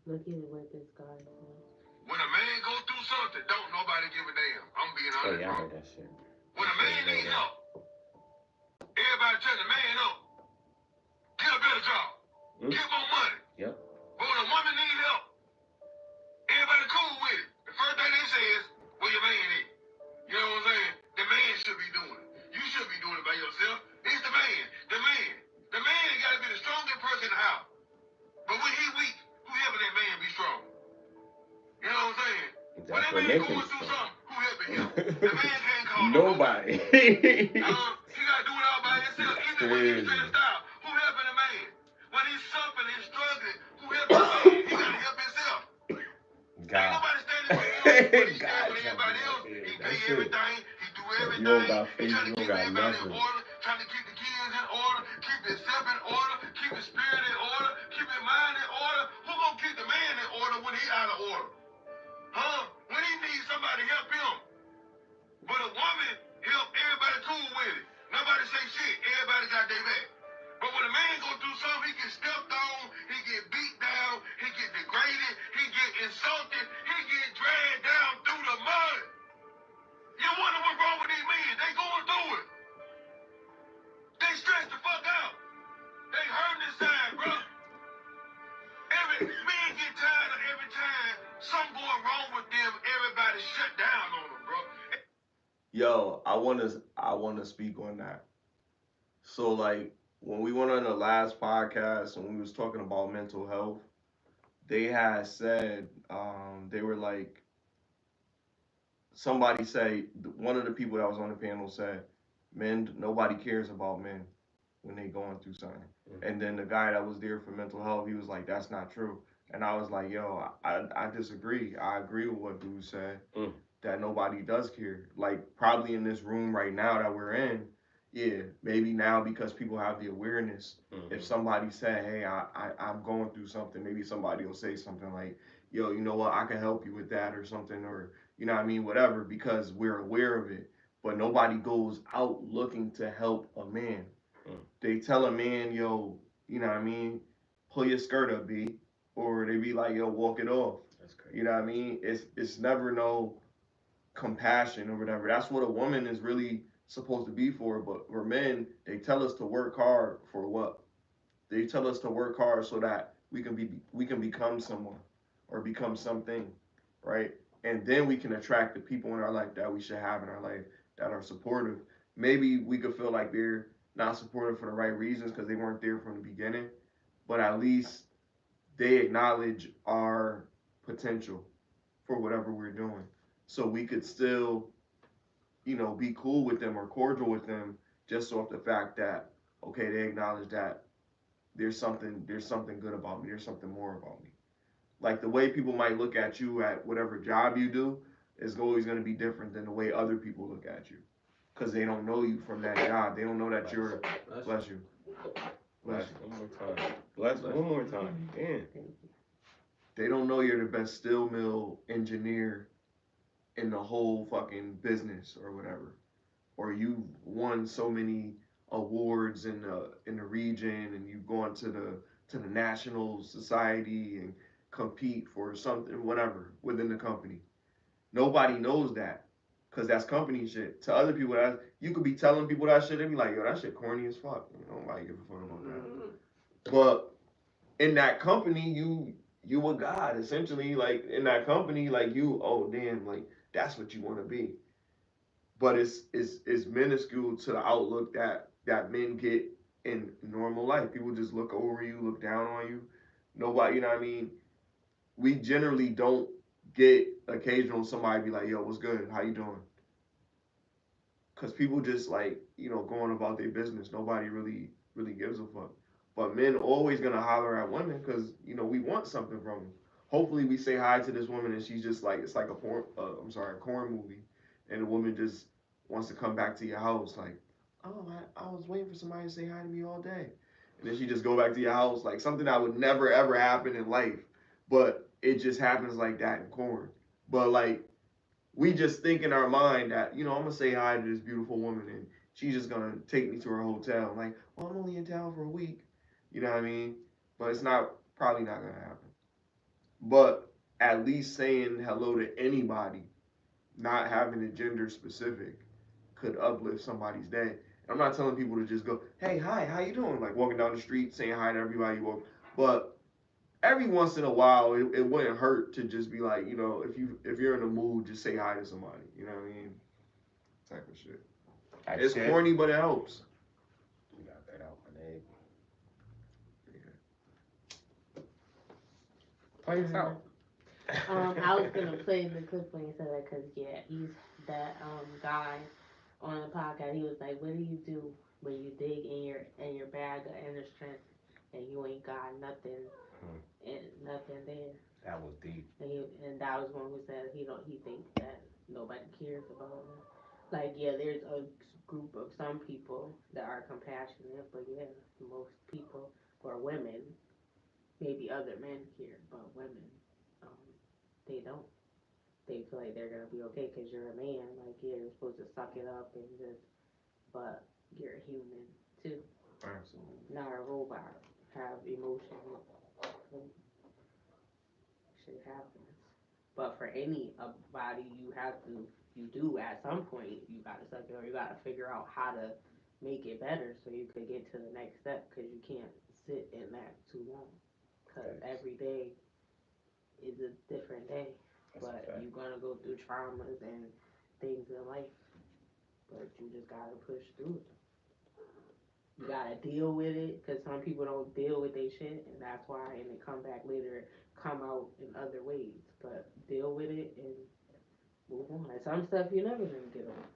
S2: Look at what this guy said.
S9: When a man go through something, don't nobody give a damn. I'm being
S5: Oh
S9: honest,
S5: yeah, I
S9: bro.
S5: heard that shit.
S9: When a man need help, everybody tell the man up. Get a better job. Get more money.
S5: Yep.
S9: But when a woman need help, everybody cool with it. The first thing they say is, where your man is? You know what I'm saying? The man should be doing it. You should be doing it by yourself. It's the man. The man. The man got to be the strongest person in the house. But when he weak, who helping that man be strong? You know what I'm saying? When
S5: That's
S9: that
S5: what
S9: man
S5: makes
S9: going
S5: him
S9: through
S5: strong.
S9: something, who helping him? The man can't call
S5: Nobody.
S9: He got to do it all by himself. Even when he's stressed out, who helping the man? When he's suffering and struggling, who helping the man? He got to help himself. Ain't
S5: God.
S9: nobody standing for him. When he stand
S5: God,
S9: with everybody else, he pay
S5: that's it.
S9: everything. He do everything.
S5: You don't got
S9: He
S5: faith,
S9: trying to
S5: you don't
S9: keep
S5: got
S9: everybody in
S5: nothing.
S9: order, trying to keep the kids in order, keep himself in order, keep his spirit in order, keep his mind in order. Who gonna keep the man in order when he out of order? Huh? When he needs somebody help him. But a woman help everybody cool with it. Nobody say shit. Everybody got their back. But when a man go through something, he get stepped on, he get beat down, he get degraded, he get insulted, he get dragged down through the mud. You wonder what's wrong with these men? They going through it. They stressed the fuck out. They hurting inside, bro. Men get tired of every time something going wrong with them, everybody shut down on them, bro.
S1: Yo, I wanna speak on that. So like when we went on the last podcast and we was talking about mental health, they had said they were like somebody say one of the people that was on the panel said nobody cares about men when they going through something. And then the guy that was there for mental health, he was like, that's not true. And I was like, yo, I disagree. I agree with what dude said. That nobody does care. Like probably in this room right now that we're in, yeah, maybe now because people have the awareness. If somebody said, hey, I'm going through something, maybe somebody will say something like, yo, you know what, I can help you with that or something, or you know what I mean, whatever, because we're aware of it. But nobody goes out looking to help a man. They tell a man, yo, you know what I mean, pull your skirt up, B. Or they be like, yo, walk it off.
S5: That's crazy.
S1: You know what I mean? It's never no compassion or whatever. That's what a woman is really supposed to be for. But for men, they tell us to work hard for what? They tell us to work hard so that we can become someone or become something, right? And then we can attract the people in our life that we should have in our life that are supportive. Maybe we could feel like they're not supportive for the right reasons because they weren't there from the beginning, but at least they acknowledge our potential for whatever we're doing. So we could still, you know, be cool with them or cordial with them just off the fact that, okay, they acknowledge that there's something good about me, there's something more about me. Like the way people might look at you at whatever job you do is always going to be different than the way other people look at you. Because they don't know you from that job. They don't know that you're, bless you.
S5: Bless one more time. Bless one more time. Damn.
S1: They don't know you're the best steel mill engineer in the whole fucking business or whatever. Or you won so many awards in the region and you've gone to the national society and compete for something, whatever, within the company. Nobody knows that. Cause that's company shit. To other people, that you could be telling people that shit, they be like, yo, that shit corny as fuck. You know, nobody give a fuck about that. But in that company, you a god, essentially. Like in that company, like you, oh damn, like that's what you want to be. But it's minuscule to the outlook that men get in normal life. People just look over you, look down on you. Nobody, you know what I mean? We generally don't get occasional somebody be like, yo, what's good? How you doing? Because people just like, you know, going about their business. Nobody really gives a fuck. But men always gonna holler at women because, you know, we want something from them. Hopefully we say hi to this woman and she's just like, it's like a corn movie. And the woman just wants to come back to your house like, oh, I was waiting for somebody to say hi to me all day. And then she just go back to your house, like something that would never ever happen in life. But it just happens like that in corn. But like, we just think in our mind that, you know, I'm gonna say hi to this beautiful woman and she's just gonna take me to her hotel. I'm like, well, I'm only in town for a week. You know what I mean? But it's probably not gonna happen. But at least saying hello to anybody, not having it gender specific, could uplift somebody's day. I'm not telling people to just go, hey, hi, how you doing? Like walking down the street, saying hi to everybody you walk. But every once in a while, it wouldn't hurt to just be like, you know, if you're in the mood, just say hi to somebody. You know what I mean? Type of shit. It's corny, but it helps.
S5: You got that out, my nigga.
S1: Yeah.
S5: Play this out.
S2: I was gonna play the clip when you said that because he's that guy on the podcast. He was like, "What do you do when you dig in your bag of inner strength and you ain't got nothing and nothing there?"
S5: That was deep.
S2: And that was one who said he thinks that nobody cares about him. Like there's a group of some people that are compassionate, but most people or women, maybe other men care, but women. They don't. They feel like they're gonna be okay because you're a man. Like you're supposed to suck it up and just, but you're a human too.
S1: Absolutely.
S2: Not a robot. Have emotions. Shit happens. But for any body, you do at some point. You gotta suck it, or you gotta figure out how to make it better so you could get to the next step. Because you can't sit in that too long. Because every day is a different day, but you're gonna go through traumas and things in life, but you just gotta push through it. You gotta deal with it, because some people don't deal with their shit, and that's why, and they come back later, come out in other ways, but deal with it and move on. Like some stuff you never gonna get over,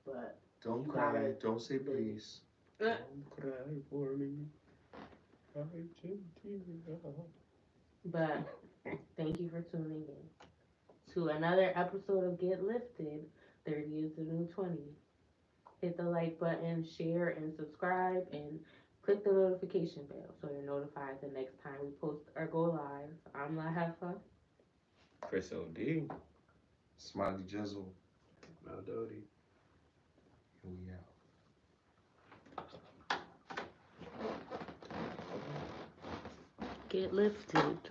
S2: but
S1: don't cry, don't say please.
S5: Don't cry for me.
S2: But thank you for tuning in to another episode of Get Lifted. 30 is the new 20. Hit the like button, share, and subscribe, and click the notification bell so you're notified the next time we post or go live. I'm Lahefa.
S5: Chris O.D.
S1: SmileyJizzle.
S3: Mel Dotay.
S1: Here we out.
S2: Get lifted.